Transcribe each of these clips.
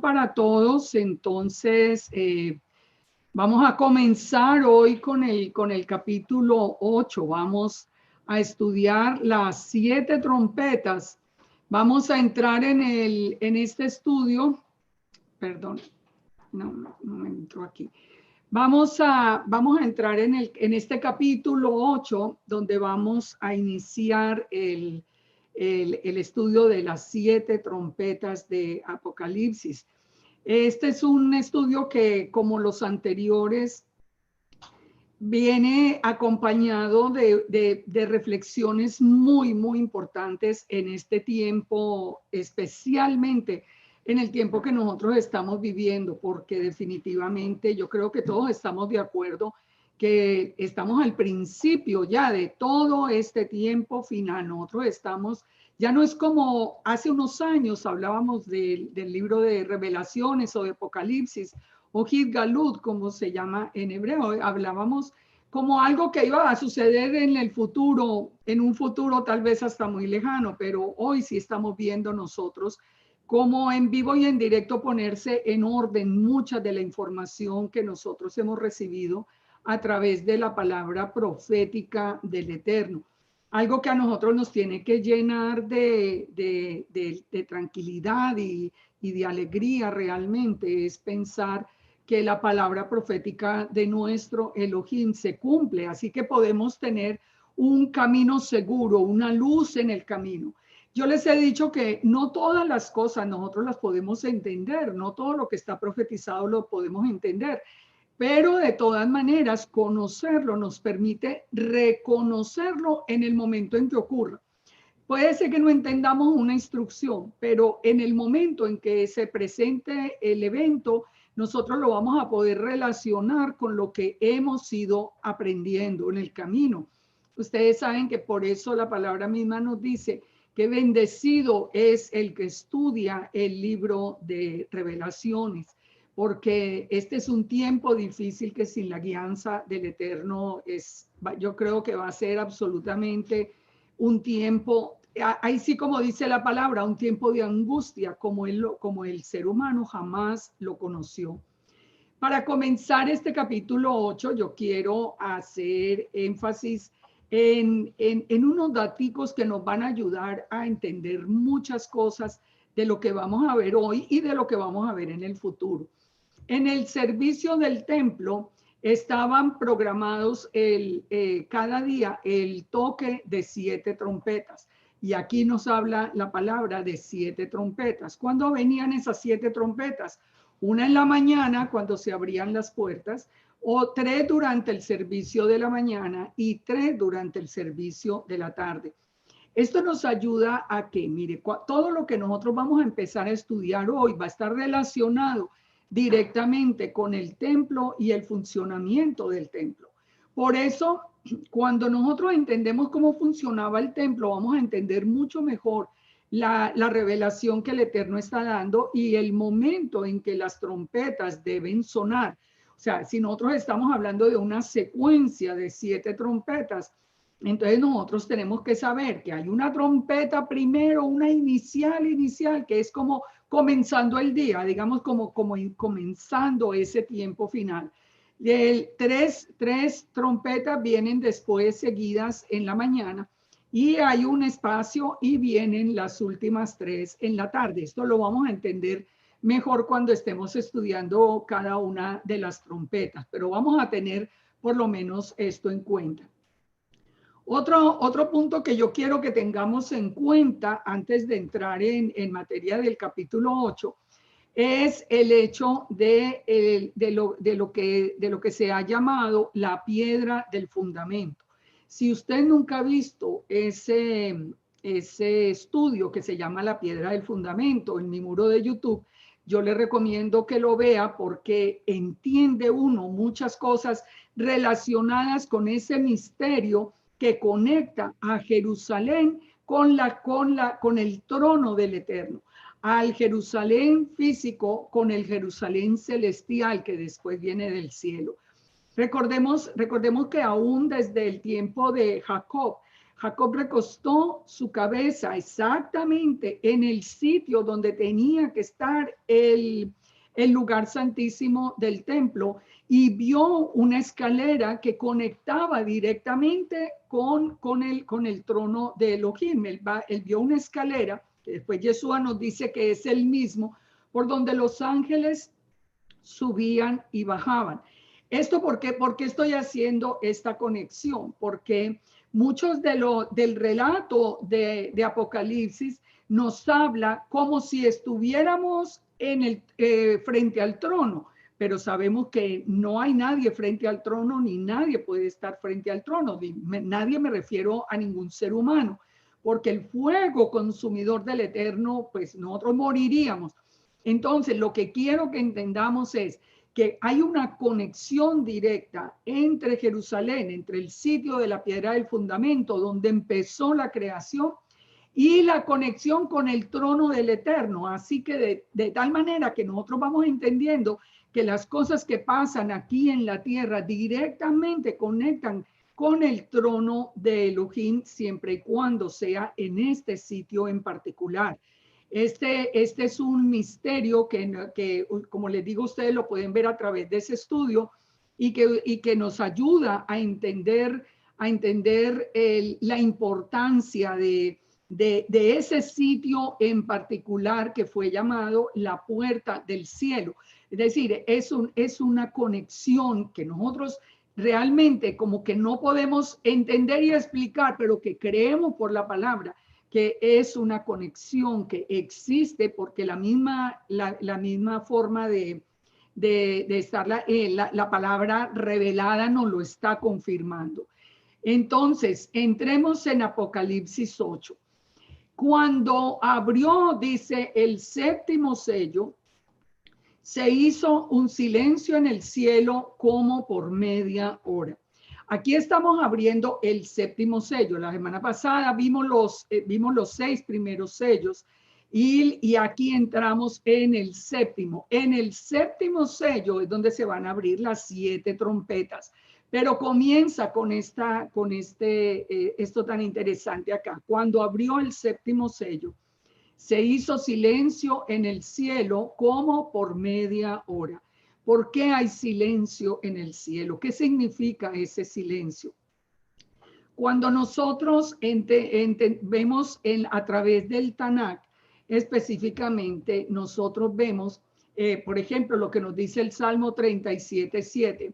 Para todos, entonces vamos a comenzar hoy con el capítulo 8. Vamos a estudiar las 7 trompetas. Vamos a entrar en este estudio, perdón, no me entro aquí. Vamos a entrar en este capítulo 8, donde vamos a iniciar el estudio de las 7 trompetas de Apocalipsis. Este es un estudio que, como los anteriores, viene acompañado de reflexiones muy importantes en este tiempo, especialmente en el tiempo que nosotros estamos viviendo, porque definitivamente yo creo que todos estamos de acuerdo que estamos al principio ya de todo este tiempo final. Nosotros estamos, ya no es como hace unos años hablábamos del libro de Revelaciones o de Apocalipsis, o Galut, como se llama en hebreo. Hablábamos como algo que iba a suceder en el futuro, en un futuro tal vez hasta muy lejano, pero hoy sí estamos viendo nosotros cómo en vivo y en directo ponerse en orden mucha de la información que nosotros hemos recibido a través de la palabra profética del Eterno. Algo que a nosotros nos tiene que llenar de tranquilidad y de alegría realmente es pensar que la palabra profética de nuestro Elohim se cumple, así que podemos tener un camino seguro, una luz en el camino. Yo les he dicho que no todas las cosas nosotros las podemos entender, no todo lo que está profetizado lo podemos entender, pero de todas maneras conocerlo nos permite reconocerlo en el momento en que ocurra. Puede ser que no entendamos una instrucción, pero en el momento en que se presente el evento, nosotros lo vamos a poder relacionar con lo que hemos ido aprendiendo en el camino. Ustedes saben que por eso la palabra misma nos dice que bendecido es el que estudia el libro de Revelaciones, porque este es un tiempo difícil que sin la guianza del Eterno yo creo que va a ser absolutamente un tiempo, ahí sí como dice la palabra, un tiempo de angustia como el ser humano jamás lo conoció. Para comenzar este capítulo 8, yo quiero hacer énfasis en unos daticos que nos van a ayudar a entender muchas cosas de lo que vamos a ver hoy y de lo que vamos a ver en el futuro. En el servicio del templo estaban programados cada día el toque de 7 trompetas. Y aquí nos habla la palabra de 7 trompetas. ¿Cuándo venían esas 7 trompetas? Una en la mañana, cuando se abrían las puertas, o 3 durante el servicio de la mañana y 3 durante el servicio de la tarde. Esto nos ayuda a que, mire, todo lo que nosotros vamos a empezar a estudiar hoy va a estar relacionado directamente con el templo y el funcionamiento del templo. Por eso, cuando nosotros entendemos cómo funcionaba el templo, vamos a entender mucho mejor la revelación que el Eterno está dando y el momento en que las trompetas deben sonar. O sea, si nosotros estamos hablando de una secuencia de 7 trompetas, entonces nosotros tenemos que saber que hay una trompeta primero, una inicial, que es como comenzando el día, digamos como comenzando ese tiempo final. Tres trompetas vienen después seguidas en la mañana y hay un espacio y vienen las últimas 3 en la tarde. Esto lo vamos a entender mejor cuando estemos estudiando cada una de las trompetas, pero vamos a tener por lo menos esto en cuenta. Otro punto que yo quiero que tengamos en cuenta antes de entrar en materia del capítulo 8 es el hecho de lo que se ha llamado la piedra del fundamento. Si usted nunca ha visto ese estudio que se llama la piedra del fundamento en mi muro de YouTube, yo le recomiendo que lo vea porque entiende uno muchas cosas relacionadas con ese misterio que conecta a Jerusalén con el trono del Eterno, al Jerusalén físico con el Jerusalén celestial que después viene del cielo. Recordemos que aún desde el tiempo de Jacob, Jacob recostó su cabeza exactamente en el sitio donde tenía que estar el lugar santísimo del templo y vio una escalera que conectaba directamente con el trono de Elohim. Él vio una escalera, que después Yeshua nos dice que es el mismo, por donde los ángeles subían y bajaban. ¿Esto por qué? ¿Por qué estoy haciendo esta conexión? Porque muchos del relato de Apocalipsis nos habla como si estuviéramos frente al trono, pero sabemos que no hay nadie frente al trono, ni nadie puede estar frente al trono. Nadie, me refiero a ningún ser humano, porque el fuego consumidor del Eterno, pues nosotros moriríamos. Entonces, lo que quiero que entendamos es que hay una conexión directa entre Jerusalén, entre el sitio de la piedra del fundamento, donde empezó la creación, y la conexión con el trono del Eterno. Así que de tal manera que nosotros vamos entendiendo que las cosas que pasan aquí en la tierra directamente conectan con el trono de Elohim, siempre y cuando sea en este sitio en particular. Este es un misterio que, como les digo, ustedes lo pueden ver a través de ese estudio y que nos ayuda a entender la importancia de ese sitio en particular que fue llamado la puerta del cielo. Es decir, es una conexión que nosotros realmente como que no podemos entender y explicar, pero que creemos por la palabra, que es una conexión que existe porque la misma forma de estar la palabra revelada nos lo está confirmando. Entonces, entremos en Apocalipsis 8. Cuando abrió, dice, el séptimo sello, se hizo un silencio en el cielo como por media hora. Aquí estamos abriendo el séptimo sello. La semana pasada vimos los 6 primeros sellos y aquí entramos en el séptimo. En el séptimo sello es donde se van a abrir las 7 trompetas. Pero comienza con esto tan interesante acá. Cuando abrió el séptimo sello, se hizo silencio en el cielo como por media hora. ¿Por qué hay silencio en el cielo? ¿Qué significa ese silencio? Cuando nosotros vemos a través del Tanakh, específicamente nosotros vemos, por ejemplo, lo que nos dice el Salmo 37:7.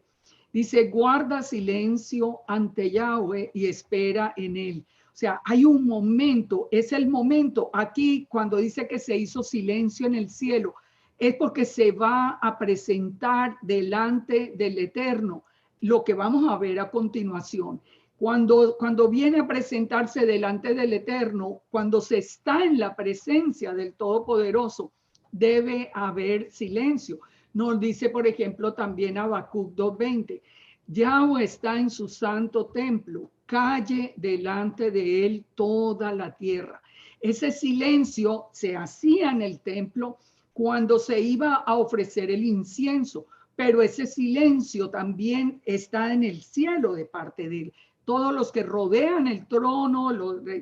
Dice, guarda silencio ante Yahweh y espera en él. O sea, hay un momento, es el momento aquí cuando dice que se hizo silencio en el cielo, es porque se va a presentar delante del Eterno lo que vamos a ver a continuación. Cuando viene a presentarse delante del Eterno, cuando se está en la presencia del Todopoderoso, debe haber silencio. Nos dice, por ejemplo, también Habacuc 2:20, Yahweh está en su santo templo, calle delante de él toda la tierra. Ese silencio se hacía en el templo cuando se iba a ofrecer el incienso, pero ese silencio también está en el cielo de parte de él. Todos los que rodean el trono,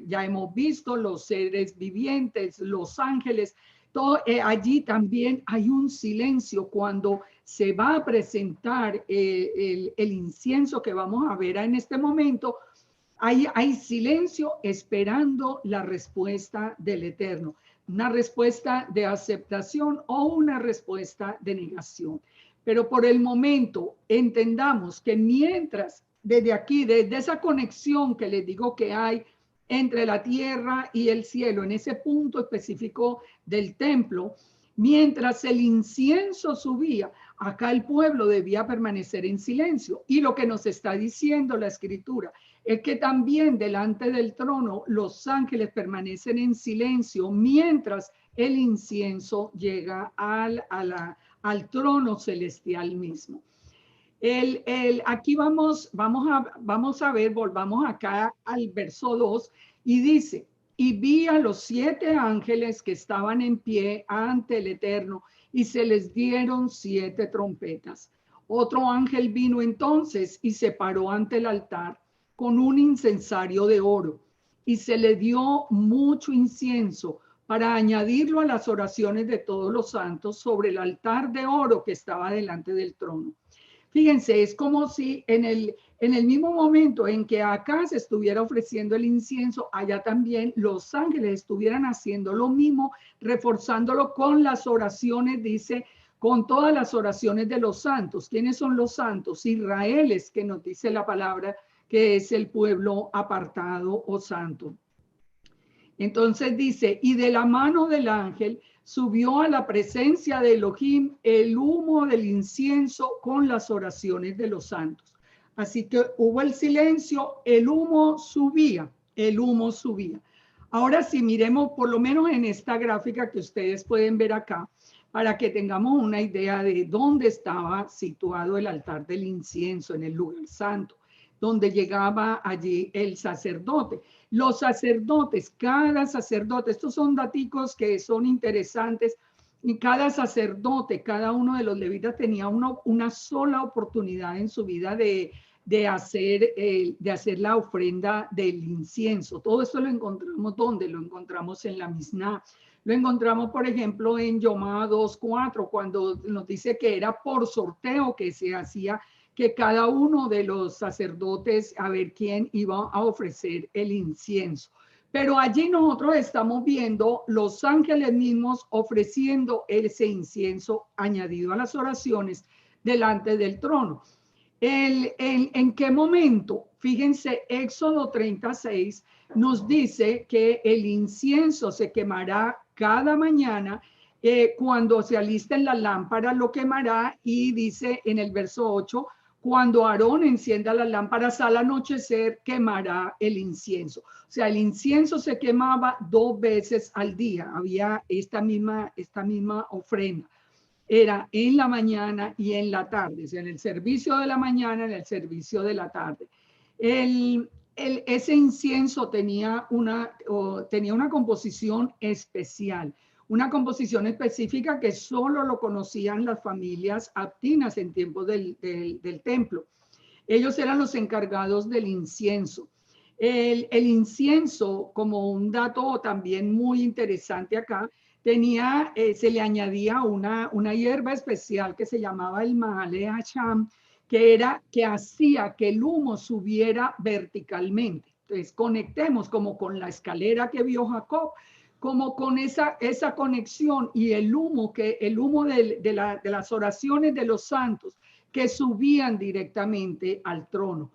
ya hemos visto los seres vivientes, los ángeles, todo, allí también hay un silencio cuando se va a presentar el incienso que vamos a ver en este momento. Hay silencio esperando la respuesta del Eterno, una respuesta de aceptación o una respuesta de negación. Pero por el momento entendamos que mientras desde aquí, desde esa conexión que les digo que hay entre la tierra y el cielo, en ese punto específico del templo, mientras el incienso subía, acá el pueblo debía permanecer en silencio. Y lo que nos está diciendo la escritura es que también delante del trono los ángeles permanecen en silencio mientras el incienso llega al trono celestial mismo. Aquí vamos a ver, volvamos acá al verso 2 y dice, y vi a los 7 ángeles que estaban en pie ante el Eterno y se les dieron 7 trompetas. Otro ángel vino entonces y se paró ante el altar con un incensario de oro y se le dio mucho incienso para añadirlo a las oraciones de todos los santos sobre el altar de oro que estaba delante del trono. Fíjense, es como si en el mismo momento en que acá se estuviera ofreciendo el incienso, allá también los ángeles estuvieran haciendo lo mismo, reforzándolo con las oraciones, dice, con todas las oraciones de los santos. ¿Quiénes son los santos? Israel es que nos dice la palabra, que es el pueblo apartado o santo. Entonces dice, y de la mano del ángel subió a la presencia de Elohim el humo del incienso con las oraciones de los santos. Así que hubo el silencio, el humo subía, el humo subía. Ahora sí, miremos por lo menos en esta gráfica que ustedes pueden ver acá, para que tengamos una idea de dónde estaba situado el altar del incienso en el lugar santo, donde llegaba allí el sacerdote. Los sacerdotes, cada sacerdote, estos son daticos que son interesantes, y cada sacerdote, cada uno de los levitas tenía una sola oportunidad en su vida de hacer la ofrenda del incienso. Todo esto lo encontramos, ¿dónde? Lo encontramos en la Misná. Lo encontramos, por ejemplo, en Yomá 2:4, cuando nos dice que era por sorteo que se hacía, que cada uno de los sacerdotes, a ver quién iba a ofrecer el incienso. Pero allí nosotros estamos viendo los ángeles mismos ofreciendo ese incienso añadido a las oraciones delante del trono. ¿En qué momento? Fíjense, Éxodo 36 nos dice que el incienso se quemará cada mañana. Cuando se alisten la lámpara lo quemará, y dice en el verso 8, cuando Aarón encienda las lámparas al anochecer, quemará el incienso. O sea, el incienso se quemaba 2 veces al día. Había esta misma ofrenda. Era en la mañana y en la tarde, o sea, en el servicio de la mañana, en el servicio de la tarde. Ese incienso tenía una composición especial, una composición específica que solo lo conocían las familias abtinas en tiempos del templo. Ellos eran los encargados del incienso. El incienso, como un dato también muy interesante acá, se le añadía una hierba especial que se llamaba el Maale Hasham, que hacía que el humo subiera verticalmente. Entonces, conectemos como con la escalera que vio Jacob, como con esa conexión, y el humo de las oraciones de los santos que subían directamente al trono.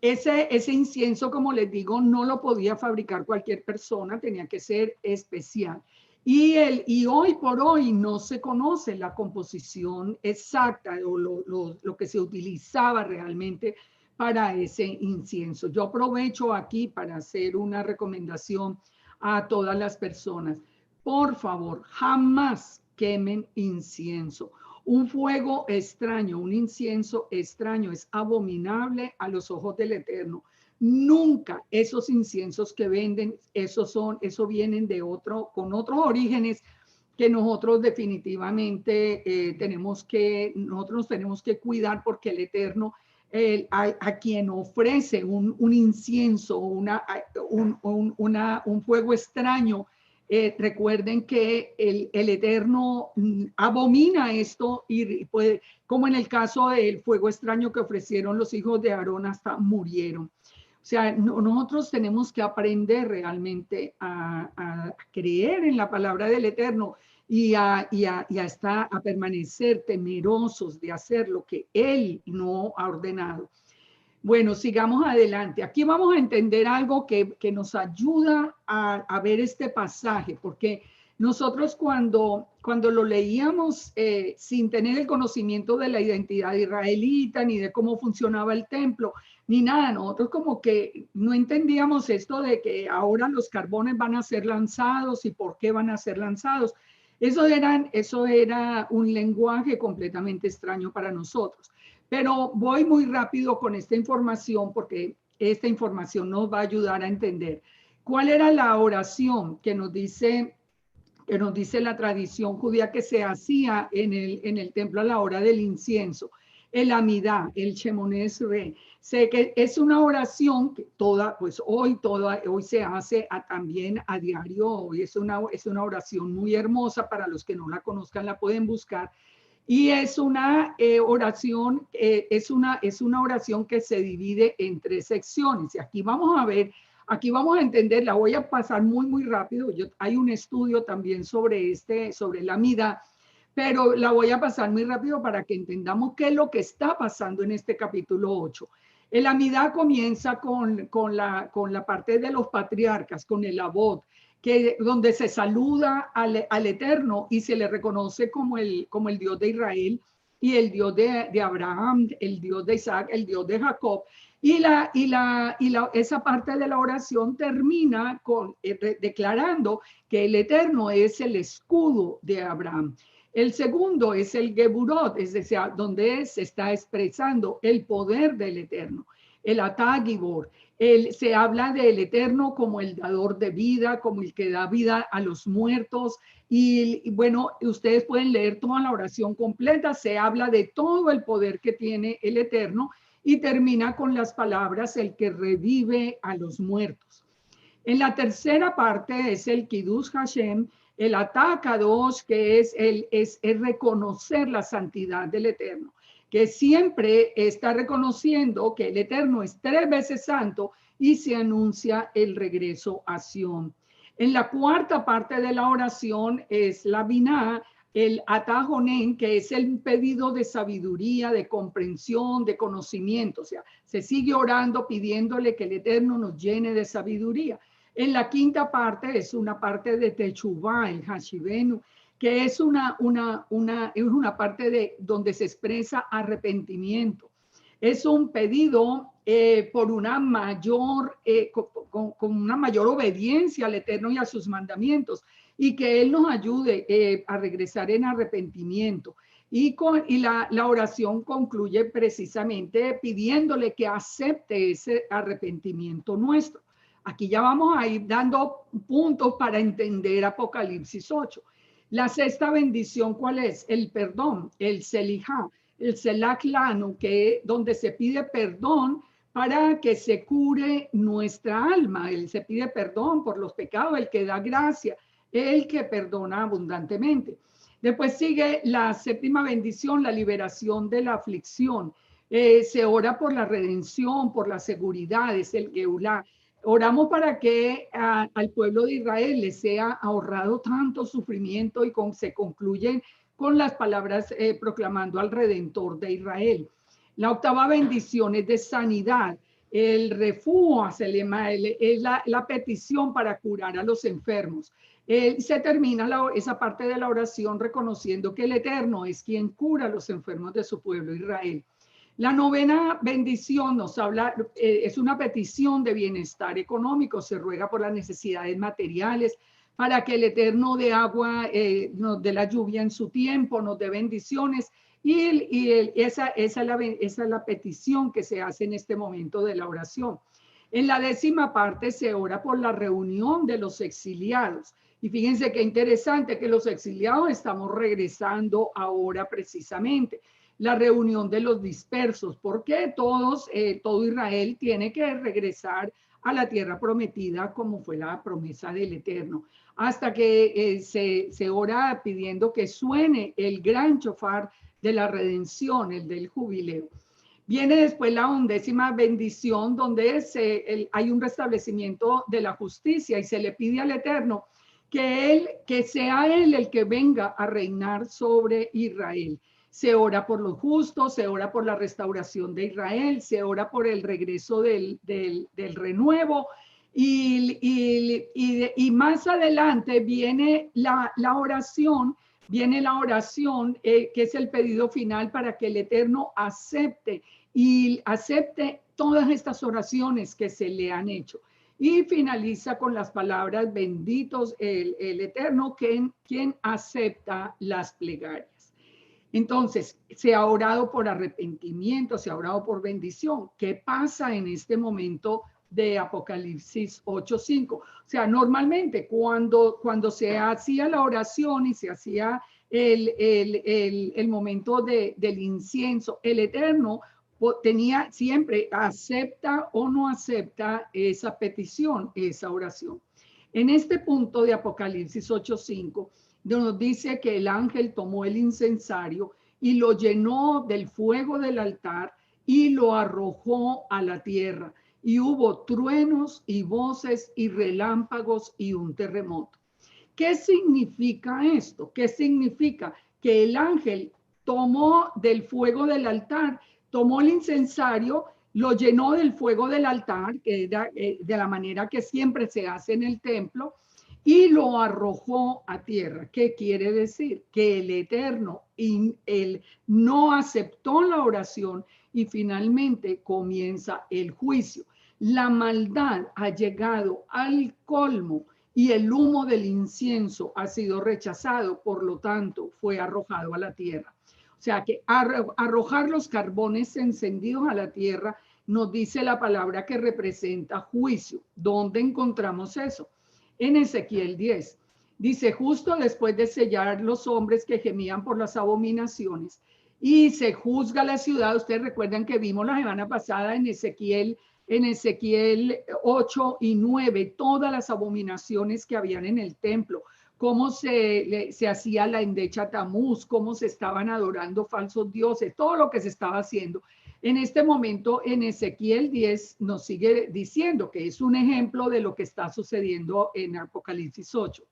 Ese incienso, como les digo, no lo podía fabricar cualquier persona, tenía que ser especial. Y hoy por hoy no se conoce la composición exacta o lo que se utilizaba realmente para ese incienso. Yo aprovecho aquí para hacer una recomendación a todas las personas. Por favor, jamás quemen incienso. Un fuego extraño, un incienso extraño es abominable a los ojos del Eterno. Nunca esos inciensos que venden, eso vienen con otros orígenes que nosotros definitivamente nosotros nos tenemos que cuidar, porque el Eterno, a quien ofrece un incienso, un fuego extraño, recuerden que el Eterno abomina esto, y puede, como en el caso del fuego extraño que ofrecieron los hijos de Aarón, hasta murieron. O sea, nosotros tenemos que aprender realmente a creer en la palabra del Eterno y a permanecer temerosos de hacer lo que Él no ha ordenado. Bueno, sigamos adelante. Aquí vamos a entender algo que nos ayuda a ver este pasaje, porque nosotros cuando lo leíamos sin tener el conocimiento de la identidad israelita, ni de cómo funcionaba el templo, ni nada, nosotros como que no entendíamos esto de que ahora los carbones van a ser lanzados y por qué van a ser lanzados. Eso era un lenguaje completamente extraño para nosotros. Pero voy muy rápido con esta información, porque esta información nos va a ayudar a entender cuál era la oración que nos dice la tradición judía que se hacía en el templo a la hora del incienso. el Amidá, el Shemoneh Esrei. Sé que es una oración que hoy se hace también a diario. Hoy es una oración muy hermosa. Para los que no la conozcan, la pueden buscar. Y es una oración, es una oración que se divide en 3 secciones. Y aquí vamos a ver, aquí vamos a entender, la voy a pasar muy rápido. Hay un estudio también sobre la Amidá, pero la voy a pasar muy rápido para que entendamos qué es lo que está pasando en este capítulo 8. El Amidá comienza con la parte de los patriarcas, con el Avot, donde se saluda al Eterno y se le reconoce como el Dios de Israel y el Dios de Abraham, el Dios de Isaac, el Dios de Jacob. Esa parte de la oración termina declarando que el Eterno es el escudo de Abraham. El segundo es el Geburot, es decir, donde se está expresando el poder del Eterno. El Atagibor, se habla del Eterno como el dador de vida, como el que da vida a los muertos. Y bueno, ustedes pueden leer toda la oración completa. Se habla de todo el poder que tiene el Eterno y termina con las palabras, el que revive a los muertos. En la tercera parte es el Kiddush Hashem, el Atakadosh, que es reconocer la santidad del Eterno, que siempre está reconociendo que el Eterno es 3 veces santo y se anuncia el regreso a Sión. En la cuarta parte de la oración es la Biná, el Atajonen, que es el pedido de sabiduría, de comprensión, de conocimiento. O sea, se sigue orando pidiéndole que el Eterno nos llene de sabiduría. En la quinta parte es una parte de Techuvá, el Hashivenu, que es una parte donde se expresa arrepentimiento. Es un pedido por una mayor, con una mayor obediencia al Eterno y a sus mandamientos, y que Él nos ayude a regresar en arrepentimiento. Y la oración concluye precisamente pidiéndole que acepte ese arrepentimiento nuestro. Aquí ya vamos a ir dando puntos para entender Apocalipsis 8. La sexta bendición, ¿cuál es? El perdón, el Selijá, el Selach Lanu, donde se pide perdón para que se cure nuestra alma. Él se pide perdón por los pecados, el que da gracia, el que perdona abundantemente. Después sigue la séptima bendición, la liberación de la aflicción. Se ora por la redención, por la seguridad, es el Geulá. Oramos para que al pueblo de Israel le sea ahorrado tanto sufrimiento y se concluyen con las palabras proclamando al Redentor de Israel. La octava bendición es de sanidad. El refugio es la petición para curar a los enfermos. Se termina esa parte de la oración reconociendo que el Eterno es quien cura a los enfermos de su pueblo Israel. La novena bendición nos habla, es una petición de bienestar económico, se ruega por las necesidades materiales, para que el Eterno dé agua, nos dé la lluvia en su tiempo, nos dé bendiciones, esa es la petición que se hace en este momento de la oración. En la décima parte se ora por la reunión de los exiliados. Y fíjense qué interesante que los exiliados estamos regresando ahora precisamente. La reunión de los dispersos, porque todo Israel tiene que regresar a la tierra prometida como fue la promesa del Eterno, hasta que se ora pidiendo que suene el gran shofar de la redención, el del jubileo. Viene después la 11ª bendición, donde hay un restablecimiento de la justicia y se le pide al Eterno que sea Él el que venga a reinar sobre Israel. Se ora por los justos, se ora por la restauración de Israel, se ora por el regreso del renuevo y más adelante viene la oración, que es el pedido final para que el Eterno acepte todas estas oraciones que se le han hecho. Y finaliza con las palabras benditos el Eterno, quien acepta las plegarias. Entonces, se ha orado por arrepentimiento, se ha orado por bendición. ¿Qué pasa en este momento de Apocalipsis 8:5? O sea, normalmente cuando se hacía la oración y se hacía el momento del incienso. El Eterno tenía siempre, acepta o no acepta esa petición, esa oración. En este punto de Apocalipsis 8:5, nos dice que el ángel tomó el incensario y lo llenó del fuego del altar y lo arrojó a la tierra. Y hubo truenos y voces y relámpagos y un terremoto. ¿Qué significa esto? ¿Qué significa? Que el ángel tomó del fuego del altar, tomó el incensario, lo llenó del fuego del altar, que era de la manera que siempre se hace en el templo, y lo arrojó a tierra. ¿Qué quiere decir? Que el Eterno él no aceptó la oración y finalmente comienza el juicio. La maldad ha llegado al colmo y el humo del incienso ha sido rechazado, por lo tanto fue arrojado a la tierra. O sea que arrojar los carbones encendidos a la tierra nos dice la palabra que representa juicio. ¿Dónde encontramos eso? En Ezequiel 10. Dice, justo después de sellar los hombres que gemían por las abominaciones y se juzga la ciudad. Ustedes recuerdan que vimos la semana pasada en Ezequiel 8 y 9, todas las abominaciones que habían en el templo, cómo se hacía la endecha Tamuz, cómo se estaban adorando falsos dioses, todo lo que se estaba haciendo. En este momento, en Ezequiel 10 nos sigue diciendo que es un ejemplo de lo que está sucediendo en Apocalipsis 8.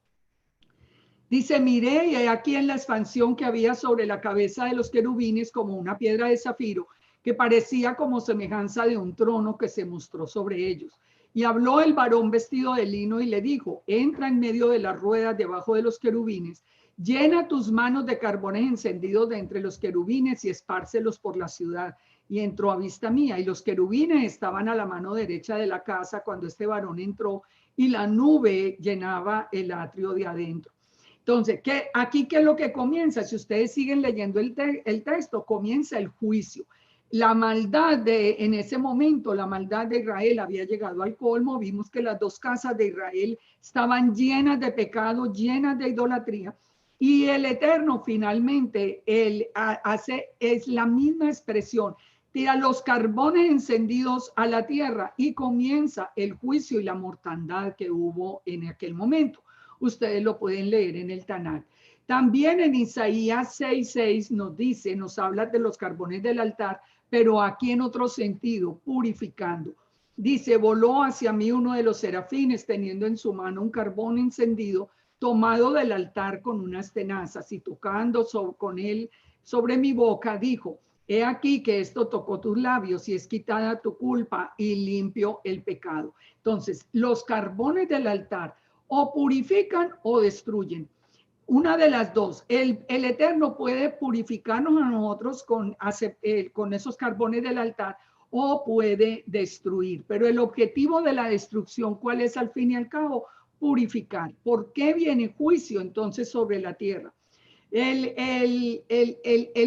Dice, miré y aquí en la expansión que había sobre la cabeza de los querubines como una piedra de zafiro, que parecía como semejanza de un trono que se mostró sobre ellos. Y habló el varón vestido de lino y le dijo, entra en medio de las ruedas debajo de los querubines, llena tus manos de carbones encendidos de entre los querubines y espárcelos por la ciudad. Y entró a vista mía, y los querubines estaban a la mano derecha de la casa cuando este varón entró, y la nube llenaba el atrio de adentro. Entonces, aquí qué es lo que comienza? Si ustedes siguen leyendo el texto, comienza el juicio. La maldad en ese momento, la maldad de Israel había llegado al colmo. Vimos que las dos casas de Israel estaban llenas de pecado, llenas de idolatría. Y el Eterno finalmente, es la misma expresión, tira los carbones encendidos a la tierra y comienza el juicio y la mortandad que hubo en aquel momento. Ustedes lo pueden leer en el Tanakh. También en Isaías 6:6 nos habla de los carbones del altar, pero aquí en otro sentido, purificando. Dice, voló hacia mí uno de los serafines teniendo en su mano un carbón encendido tomado del altar con unas tenazas y tocando con él sobre mi boca, dijo, he aquí que esto tocó tus labios y es quitada tu culpa y limpio el pecado. Entonces, los carbones del altar o purifican o destruyen. Una de las dos. El Eterno puede purificarnos a nosotros con esos carbones del altar o puede destruir. Pero el objetivo de la destrucción, ¿cuál es al fin y al cabo? Purificar. ¿Por qué viene juicio entonces sobre la tierra? El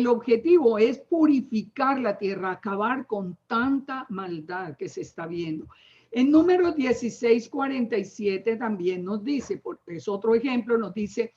objetivo es purificar la tierra, acabar con tanta maldad que se está viendo. En Números 16:47 también nos dice, porque es otro ejemplo, nos dice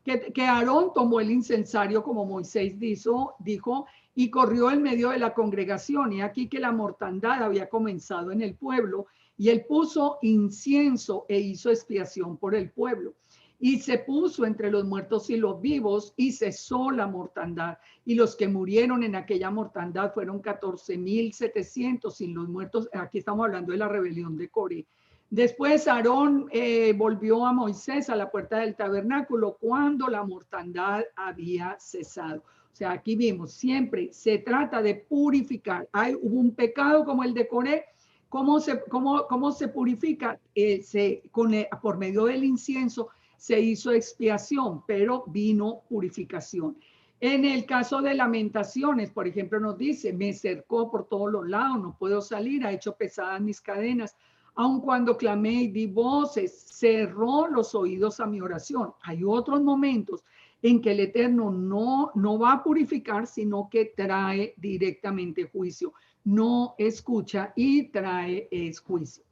que Aarón tomó el incensario como Moisés dijo y corrió en medio de la congregación. Y aquí que la mortandad había comenzado en el pueblo y él puso incienso e hizo expiación por el pueblo. Y se puso entre los muertos y los vivos y cesó la mortandad. Y los que murieron en aquella mortandad fueron 14,700 sin los muertos. Aquí estamos hablando de la rebelión de Coré. Después Aarón volvió a Moisés a la puerta del tabernáculo cuando la mortandad había cesado. O sea, aquí vimos, siempre se trata de purificar. Hubo un pecado como el de Coré. ¿Cómo se purifica? Por medio del incienso se hizo expiación, pero vino purificación. En el caso de Lamentaciones, por ejemplo, nos dice, me cercó por todos los lados, no puedo salir, ha hecho pesadas mis cadenas. Aun cuando clamé y di voces, cerró los oídos a mi oración. Hay otros momentos en que el Eterno no va a purificar, sino que trae directamente juicio. No escucha y trae juicio.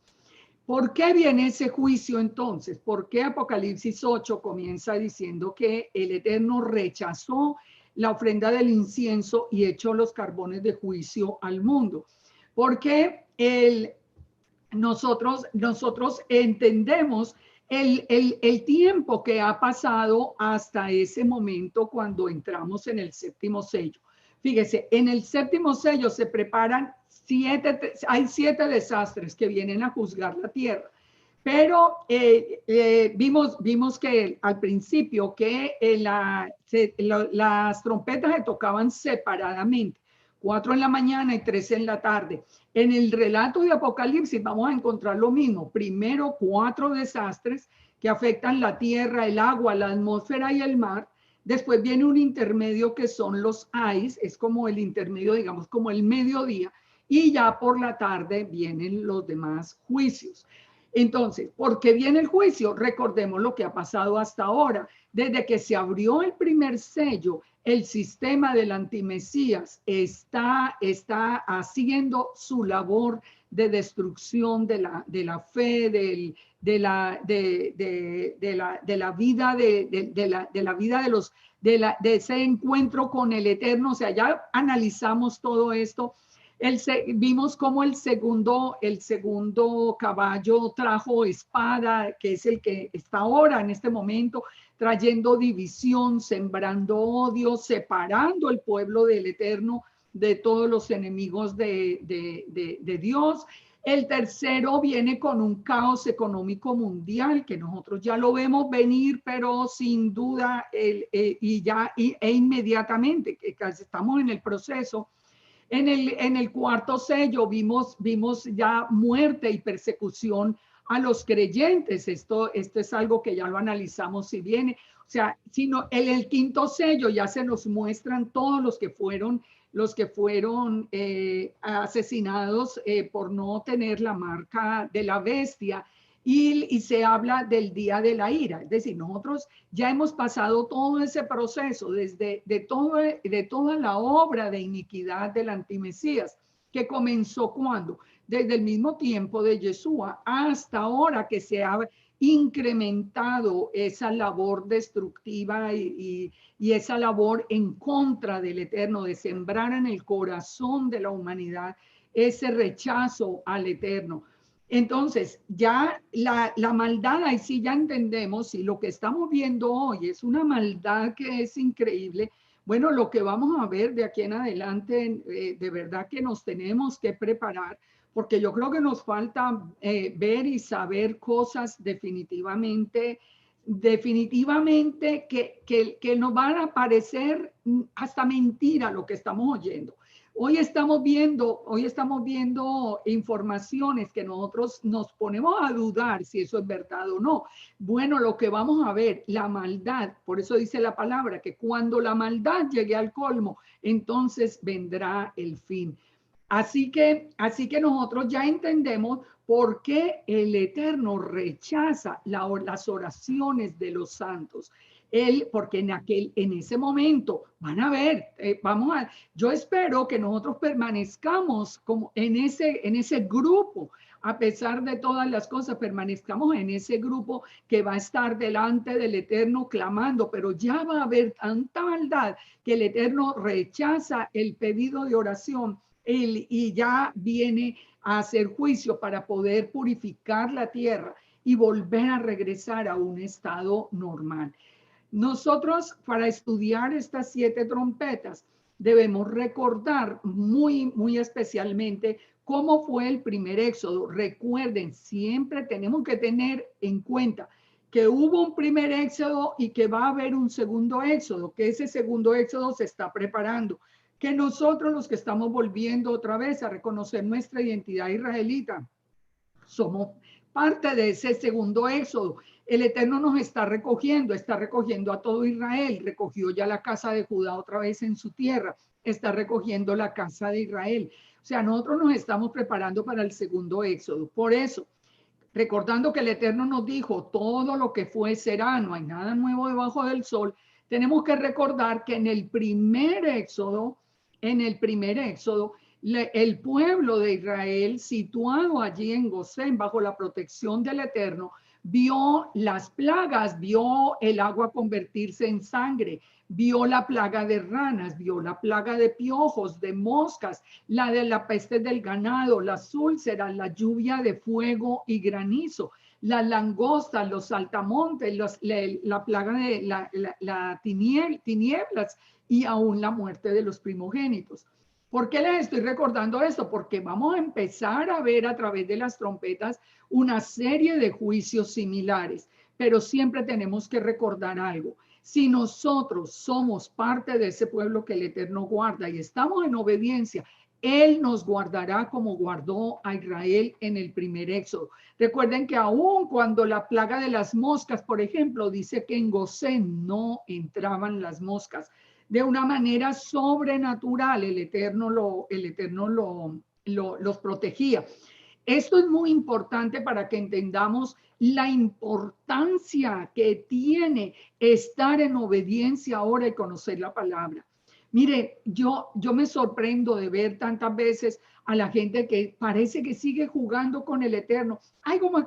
¿Por qué viene ese juicio entonces? ¿Por qué Apocalipsis 8 comienza diciendo que el Eterno rechazó la ofrenda del incienso y echó los carbones de juicio al mundo? Porque nosotros entendemos el tiempo que ha pasado hasta ese momento cuando entramos en el séptimo sello. Fíjese, en el séptimo sello se preparan hay 7 desastres que vienen a juzgar la tierra. Pero vimos que al principio que las trompetas se tocaban separadamente, 4 en la mañana y 3 en la tarde. En el relato de Apocalipsis vamos a encontrar lo mismo. Primero, 4 desastres que afectan la tierra, el agua, la atmósfera y el mar. Después viene un intermedio que son los ais, es como el intermedio, digamos, como el mediodía. Y ya por la tarde vienen los demás juicios. Entonces, ¿por qué viene el juicio? Recordemos lo que ha pasado hasta ahora. Desde que se abrió el primer sello, el sistema del antimesías está haciendo su labor de destrucción de la fe, de la vida de ese encuentro con el Eterno. O sea, ya analizamos todo esto. Vimos cómo el segundo caballo trajo espada, que es el que está ahora en este momento, trayendo división, sembrando odio, separando el pueblo del Eterno de todos los enemigos de Dios. El tercero viene con un caos económico mundial que nosotros ya lo vemos venir, pero sin duda inmediatamente, que estamos en el proceso. En el cuarto sello vimos ya muerte y persecución a los creyentes. Esto es algo que ya lo analizamos si viene. O sea, sino en el quinto sello ya se nos muestran todos los que fueron asesinados por no tener la marca de la bestia. Y se habla del día de la ira. Es decir, nosotros ya hemos pasado todo ese proceso de toda la obra de iniquidad del antimesías, que comenzó cuando, desde el mismo tiempo de Yeshua hasta ahora que se ha incrementado esa labor destructiva y esa labor en contra del Eterno, de sembrar en el corazón de la humanidad ese rechazo al Eterno. Entonces, ya la maldad, ahí sí ya entendemos, y lo que estamos viendo hoy es una maldad que es increíble. Bueno, lo que vamos a ver de aquí en adelante, de verdad que nos tenemos que preparar, porque yo creo que nos falta ver y saber cosas definitivamente que nos van a parecer hasta mentira lo que estamos oyendo. Hoy estamos viendo informaciones que nosotros nos ponemos a dudar si eso es verdad o no. Bueno, lo que vamos a ver, la maldad, por eso dice la palabra, que cuando la maldad llegue al colmo, entonces vendrá el fin. Así que nosotros ya entendemos por qué el Eterno rechaza las oraciones de los santos. Porque en ese momento van a ver, yo espero que nosotros permanezcamos como en ese grupo, a pesar de todas las cosas, permanezcamos en ese grupo que va a estar delante del Eterno clamando, pero ya va a haber tanta maldad que el Eterno rechaza el pedido de oración y ya viene a hacer juicio para poder purificar la tierra y volver a regresar a un estado normal. Nosotros, para estudiar estas 7 trompetas, debemos recordar muy especialmente cómo fue el primer éxodo. Recuerden, siempre tenemos que tener en cuenta que hubo un primer éxodo y que va a haber un segundo éxodo, que ese segundo éxodo se está preparando, que nosotros los que estamos volviendo otra vez a reconocer nuestra identidad israelita, somos parte de ese segundo éxodo. El Eterno nos está recogiendo a todo Israel, recogió ya la casa de Judá otra vez en su tierra, está recogiendo la casa de Israel. O sea, nosotros nos estamos preparando para el segundo éxodo. Por eso, recordando que el Eterno nos dijo, todo lo que fue será, no hay nada nuevo debajo del sol, tenemos que recordar que en el primer éxodo, El pueblo de Israel, situado allí en Gosén, bajo la protección del Eterno, vio las plagas, vio el agua convertirse en sangre, vio la plaga de ranas, vio la plaga de piojos, de moscas, la de la peste del ganado, las úlceras, la lluvia de fuego y granizo, las langostas, los saltamontes, la plaga de tinieblas y aún la muerte de los primogénitos. ¿Por qué les estoy recordando esto? Porque vamos a empezar a ver a través de las trompetas una serie de juicios similares, pero siempre tenemos que recordar algo. Si nosotros somos parte de ese pueblo que el Eterno guarda y estamos en obediencia, Él nos guardará como guardó a Israel en el primer éxodo. Recuerden que aún cuando la plaga de las moscas, por ejemplo, dice que en Gosén no entraban las moscas, de una manera sobrenatural, el Eterno los protegía. Esto es muy importante para que entendamos la importancia que tiene estar en obediencia ahora y conocer la palabra. Mire, yo me sorprendo de ver tantas veces a la gente que parece que sigue jugando con el Eterno. Ay, como es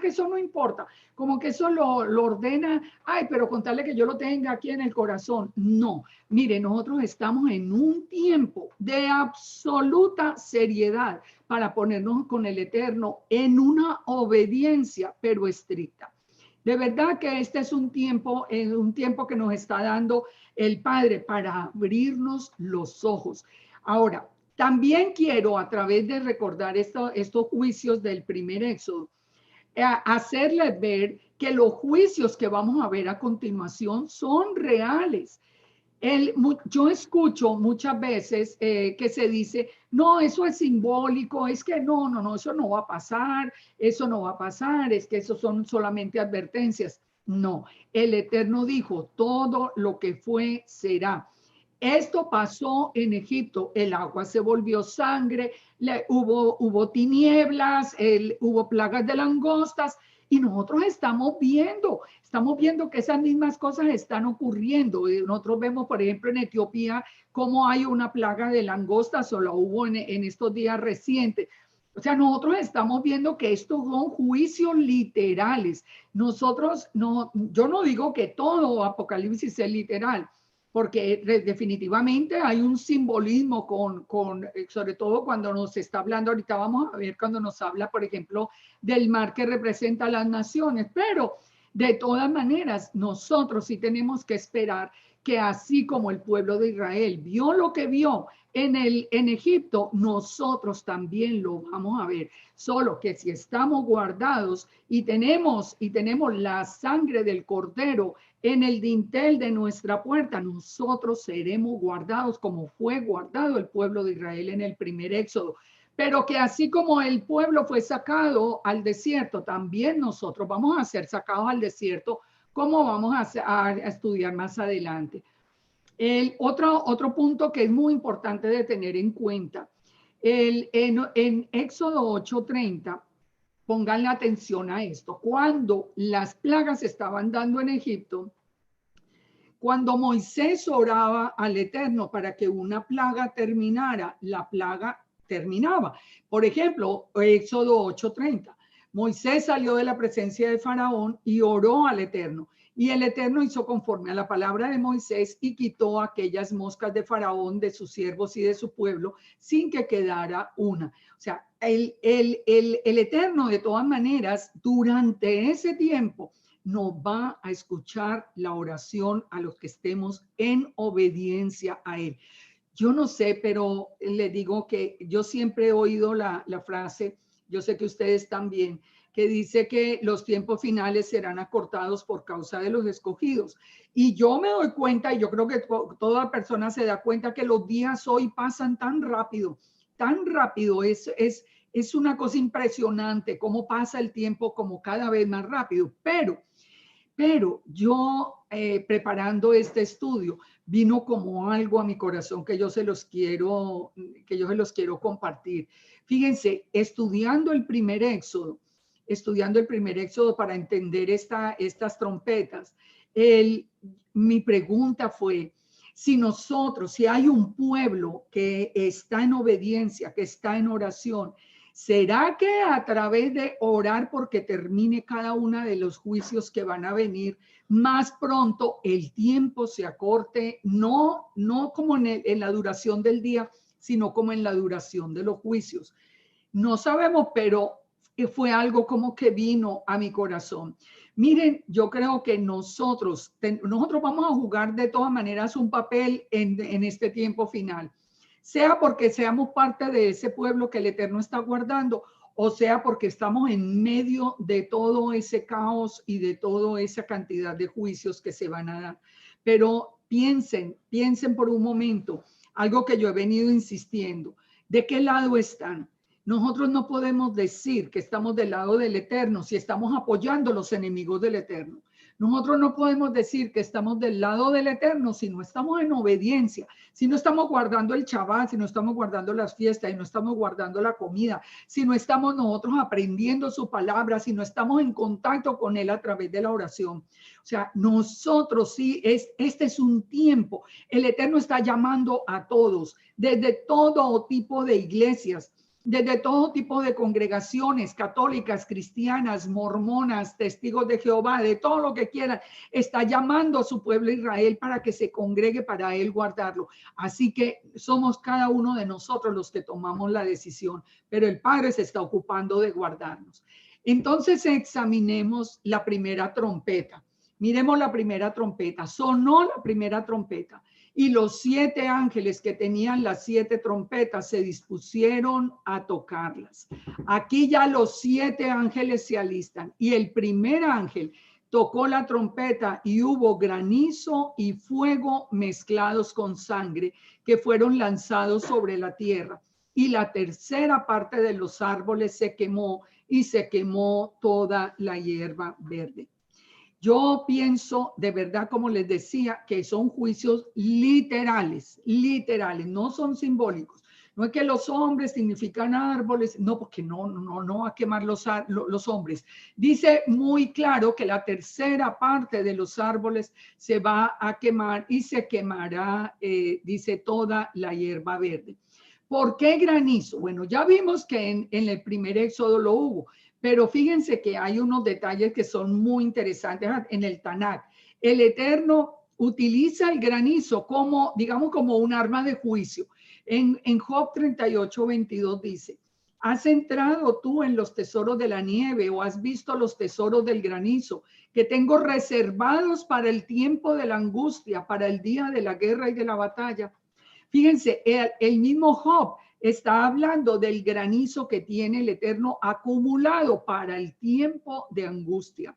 que eso no importa, como que eso lo ordena, ay, pero contarle que yo lo tenga aquí en el corazón. No, mire, nosotros estamos en un tiempo de absoluta seriedad para ponernos con el Eterno en una obediencia, pero estricta. De verdad que este es un tiempo que nos está dando el Padre para abrirnos los ojos. Ahora, también quiero, a través de recordar estos juicios del primer éxodo, hacerles ver que los juicios que vamos a ver a continuación son reales. Yo escucho muchas veces que se dice, no, eso es simbólico, es que no, eso no va a pasar, eso no va a pasar, es que eso son solamente advertencias. No, el Eterno dijo, todo lo que fue será. Esto pasó en Egipto, el agua se volvió sangre, hubo tinieblas, hubo plagas de langostas y nosotros estamos viendo que esas mismas cosas están ocurriendo. Nosotros vemos, por ejemplo, en Etiopía, cómo hay una plaga de langostas o la hubo en estos días recientes. O sea, nosotros estamos viendo que estos son juicios literales. Yo no digo que todo Apocalipsis es literal, porque definitivamente hay un simbolismo sobre todo cuando nos está hablando, ahorita vamos a ver cuando nos habla, por ejemplo, del mar que representa a las naciones, pero de todas maneras, nosotros sí tenemos que esperar que así como el pueblo de Israel vio lo que vio en Egipto, nosotros también lo vamos a ver. Solo que si estamos guardados y tenemos la sangre del cordero en el dintel de nuestra puerta, nosotros seremos guardados como fue guardado el pueblo de Israel en el primer éxodo. Pero que así como el pueblo fue sacado al desierto, también nosotros vamos a ser sacados al desierto, como vamos a estudiar más adelante. Otro punto que es muy importante de tener en cuenta, en Éxodo 8:30, pongan la atención a esto, cuando las plagas estaban dando en Egipto, cuando Moisés oraba al Eterno para que una plaga terminara, la plaga terminaba. Por ejemplo, Éxodo 8:30. Moisés salió de la presencia de Faraón y oró al Eterno. Y el Eterno hizo conforme a la palabra de Moisés y quitó aquellas moscas de Faraón, de sus siervos y de su pueblo, sin que quedara una. O sea, el Eterno, de todas maneras, durante ese tiempo, nos va a escuchar la oración a los que estemos en obediencia a Él. Yo no sé, pero le digo que yo siempre he oído la frase, yo sé que ustedes también, que dice que los tiempos finales serán acortados por causa de los escogidos. Y yo me doy cuenta, y yo creo que toda persona se da cuenta que los días hoy pasan tan rápido, es una cosa impresionante cómo pasa el tiempo como cada vez más rápido, pero yo preparando este estudio vino como algo a mi corazón que yo se los quiero compartir. Fíjense, estudiando el primer éxodo para entender estas trompetas, mi pregunta fue, Si nosotros, si hay un pueblo que está en obediencia, que está en oración, ¿será que a través de orar porque termine cada uno de los juicios que van a venir, más pronto el tiempo se acorte? No como en la duración del día, sino como en la duración de los juicios. No sabemos, pero fue algo como que vino a mi corazón. Miren, yo creo que nosotros vamos a jugar de todas maneras un papel en este tiempo final, sea porque seamos parte de ese pueblo que el Eterno está guardando, o sea porque estamos en medio de todo ese caos y de toda esa cantidad de juicios que se van a dar. Pero piensen por un momento, algo que yo he venido insistiendo, ¿de qué lado están? Nosotros no podemos decir que estamos del lado del Eterno si estamos apoyando a los enemigos del Eterno. Nosotros no podemos decir que estamos del lado del Eterno si no estamos en obediencia, si no estamos guardando el Shabbat, si no estamos guardando las fiestas, si no estamos guardando la comida, si no estamos nosotros aprendiendo su palabra, si no estamos en contacto con Él a través de la oración. O sea, nosotros sí, este es un tiempo. El Eterno está llamando a todos, desde todo tipo de iglesias, desde todo tipo de congregaciones católicas, cristianas, mormonas, testigos de Jehová, de todo lo que quieran, está llamando a su pueblo Israel para que se congregue para él guardarlo. Así que somos cada uno de nosotros los que tomamos la decisión, pero el Padre se está ocupando de guardarnos. Entonces examinemos la primera trompeta. Miremos la primera trompeta. Sonó la primera trompeta. Y los 7 ángeles que tenían las 7 trompetas se dispusieron a tocarlas. Aquí ya los 7 ángeles se alistan. Y el primer ángel tocó la trompeta y hubo granizo y fuego mezclados con sangre que fueron lanzados sobre la tierra. Y la tercera parte de los árboles se quemó y se quemó toda la hierba verde. Yo pienso de verdad, como les decía, que son juicios literales, no son simbólicos. No es que los hombres significan árboles, no, porque no va a quemar los hombres. Dice muy claro que la tercera parte de los árboles se va a quemar y se quemará, dice, toda la hierba verde. ¿Por qué granizo? Bueno, ya vimos que en el primer éxodo lo hubo. Pero fíjense que hay unos detalles que son muy interesantes en el Tanakh. El Eterno utiliza el granizo como, digamos, como un arma de juicio. En Job 38:22 dice, ¿has entrado tú en los tesoros de la nieve o has visto los tesoros del granizo que tengo reservados para el tiempo de la angustia, para el día de la guerra y de la batalla? Fíjense, el mismo Job está hablando del granizo que tiene el Eterno acumulado para el tiempo de angustia.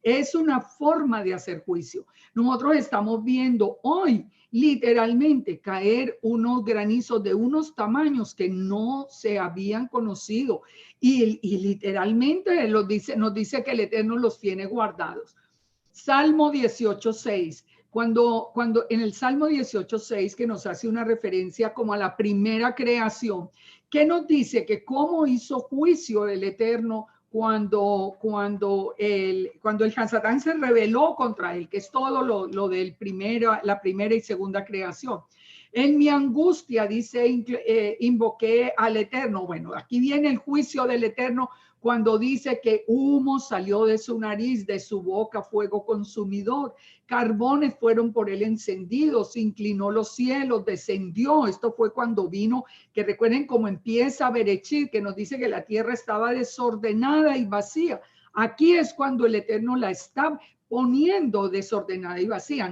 Es una forma de hacer juicio. Nosotros estamos viendo hoy literalmente caer unos granizos de unos tamaños que no se habían conocido y literalmente nos dice que el Eterno los tiene guardados. Salmo 18:6. Cuando en el Salmo 18:6, que nos hace una referencia como a la primera creación, que nos dice que cómo hizo juicio el Eterno cuando el Hasatán se rebeló contra él, que es todo lo del la primera y segunda creación. En mi angustia, dice, invoqué al Eterno. Bueno, aquí viene el juicio del Eterno cuando dice que humo salió de su nariz, de su boca fuego consumidor, carbones fueron por él encendidos, inclinó los cielos, descendió. Esto fue cuando vino, que recuerden cómo empieza Berechit, que nos dice que la tierra estaba desordenada y vacía. Aquí es cuando el Eterno la está poniendo desordenada y vacía.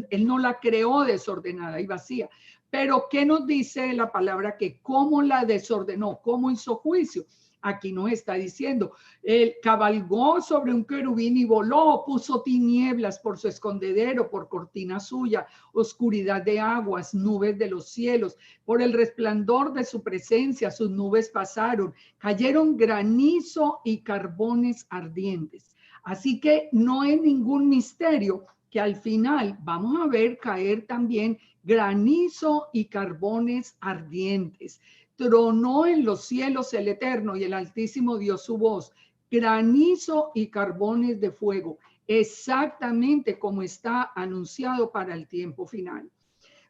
Él no la creó desordenada y vacía. Pero ¿qué nos dice la palabra? Que cómo la desordenó, cómo hizo juicio. Aquí nos está diciendo, él cabalgó sobre un querubín y voló, puso tinieblas por su escondedero, por cortina suya, oscuridad de aguas, nubes de los cielos, por el resplandor de su presencia, sus nubes pasaron, cayeron granizo y carbones ardientes. Así que no es ningún misterio que al final vamos a ver caer también granizo y carbones ardientes. Tronó en los cielos el Eterno y el Altísimo dio su voz, granizo y carbones de fuego, exactamente como está anunciado para el tiempo final.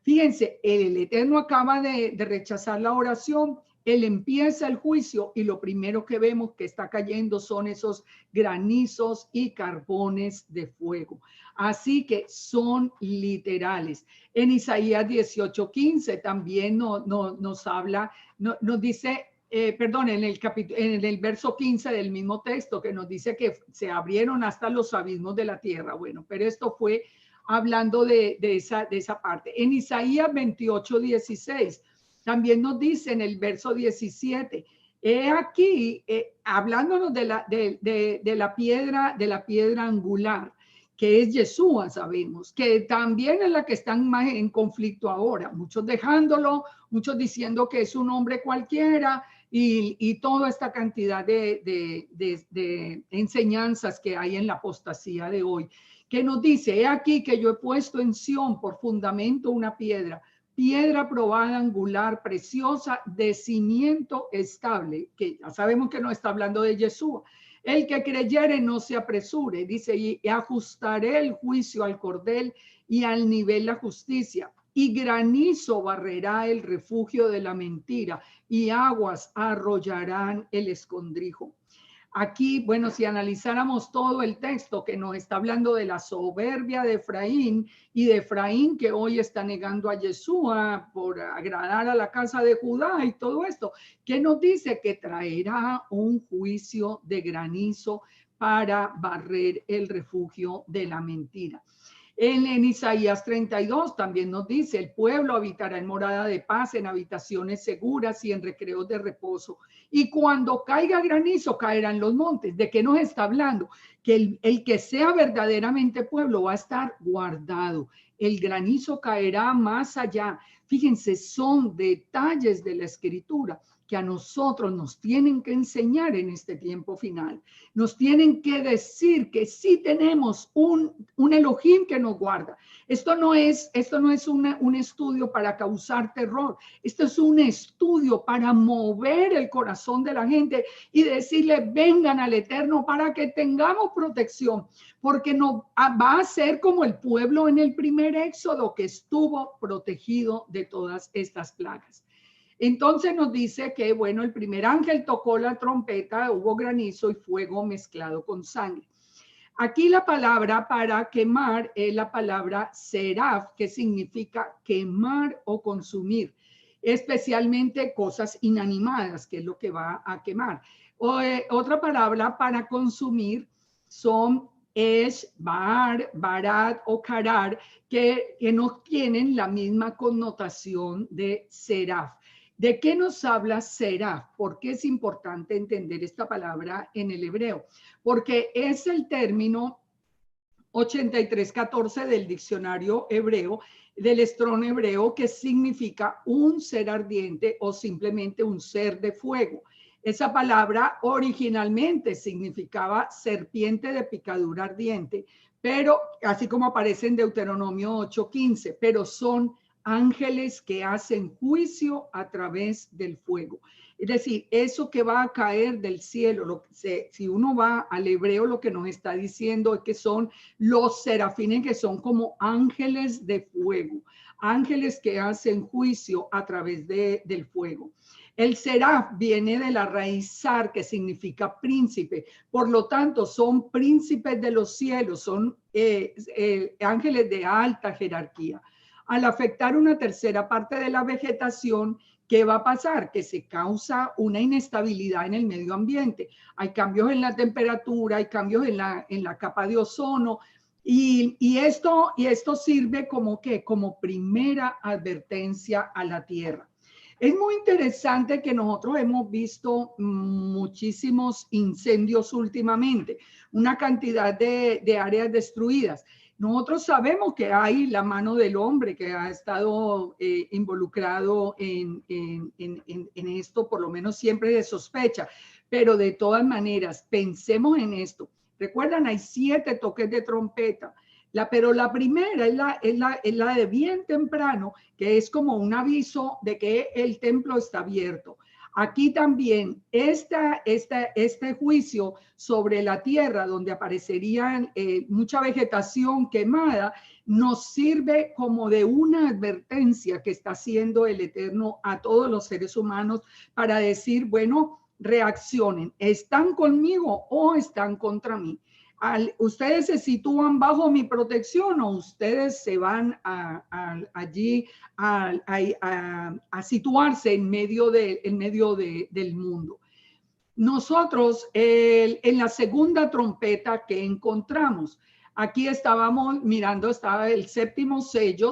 Fíjense, el Eterno acaba de rechazar la oración, él empieza el juicio y lo primero que vemos que está cayendo son esos granizos y carbones de fuego. Así que son literales. En Isaías 18:15 también nos habla, nos dice, perdón, en el verso 15 del mismo texto que nos dice que se abrieron hasta los abismos de la tierra. Bueno, pero esto fue hablando de esa parte. En Isaías 28:16 también nos dice en el verso 17, he aquí, hablándonos de la piedra angular, que es Yeshua, sabemos, que también es la que están más en conflicto ahora, muchos dejándolo, muchos diciendo que es un hombre cualquiera, y toda esta cantidad de enseñanzas que hay en la apostasía de hoy, que nos dice, he aquí que yo he puesto en Sión por fundamento una piedra probada, angular, preciosa, de cimiento estable, que ya sabemos que no está hablando de Yeshua. El que creyere no se apresure, dice, y ajustaré el juicio al cordel y al nivel la justicia, y granizo barrerá el refugio de la mentira, y aguas arrollarán el escondrijo. Aquí, bueno, si analizáramos todo el texto que nos está hablando de la soberbia de Efraín y de Efraín que hoy está negando a Yeshua por agradar a la casa de Judá y todo esto, que nos dice que traerá un juicio de granizo para barrer el refugio de la mentira. En Isaías 32 también nos dice, el pueblo habitará en morada de paz, en habitaciones seguras y en recreos de reposo. Y cuando caiga granizo, caerán los montes. ¿De qué nos está hablando? Que el que sea verdaderamente pueblo va a estar guardado. El granizo caerá más allá. Fíjense, son detalles de la escritura que a nosotros nos tienen que enseñar en este tiempo final. Nos tienen que decir que sí tenemos un Elohim que nos guarda. Esto no es un estudio para causar terror. Esto es un estudio para mover el corazón de la gente y decirle, vengan al Eterno para que tengamos protección, porque no va a ser como el pueblo en el primer éxodo que estuvo protegido de todas estas plagas. Entonces nos dice que, bueno, el primer ángel tocó la trompeta, hubo granizo y fuego mezclado con sangre. Aquí la palabra para quemar es la palabra seraf, que significa quemar o consumir, especialmente cosas inanimadas, que es lo que va a quemar. Otra palabra para consumir son bar, barat o karar, que no tienen la misma connotación de seraf. ¿De qué nos habla seraf? ¿Por qué es importante entender esta palabra en el hebreo? Porque es el término 8314 del diccionario hebreo, del Strong hebreo, que significa un ser ardiente o simplemente un ser de fuego. Esa palabra originalmente significaba serpiente de picadura ardiente, pero así como aparece en Deuteronomio 8:15, pero son ángeles que hacen juicio a través del fuego. Es decir, eso que va a caer del cielo, si uno va al hebreo, lo que nos está diciendo es que son los serafines, que son como ángeles de fuego, ángeles que hacen juicio a través del fuego. El seraf viene de la raíz sar, que significa príncipe. Por lo tanto, son príncipes de los cielos, son ángeles de alta jerarquía. Al afectar una tercera parte de la vegetación, ¿qué va a pasar? Que se causa una inestabilidad en el medio ambiente. Hay cambios en la temperatura, hay cambios en la capa de ozono, y esto sirve como primera advertencia a la Tierra. Es muy interesante que nosotros hemos visto muchísimos incendios últimamente, una cantidad de áreas destruidas. Nosotros sabemos que hay la mano del hombre que ha estado involucrado en esto, por lo menos siempre de sospecha, pero de todas maneras, pensemos en esto. Recuerdan, hay 7 toques de trompeta, pero la primera es la de bien temprano, que es como un aviso de que el templo está abierto. Aquí también este juicio sobre la tierra, donde aparecería mucha vegetación quemada, nos sirve como de una advertencia que está haciendo el Eterno a todos los seres humanos para decir, bueno, reaccionen, ¿están conmigo o están contra mí? Ustedes se sitúan bajo mi protección o ustedes se van allí a situarse en medio del mundo. Nosotros, en la segunda trompeta que encontramos, aquí estábamos mirando, estaba el séptimo sello,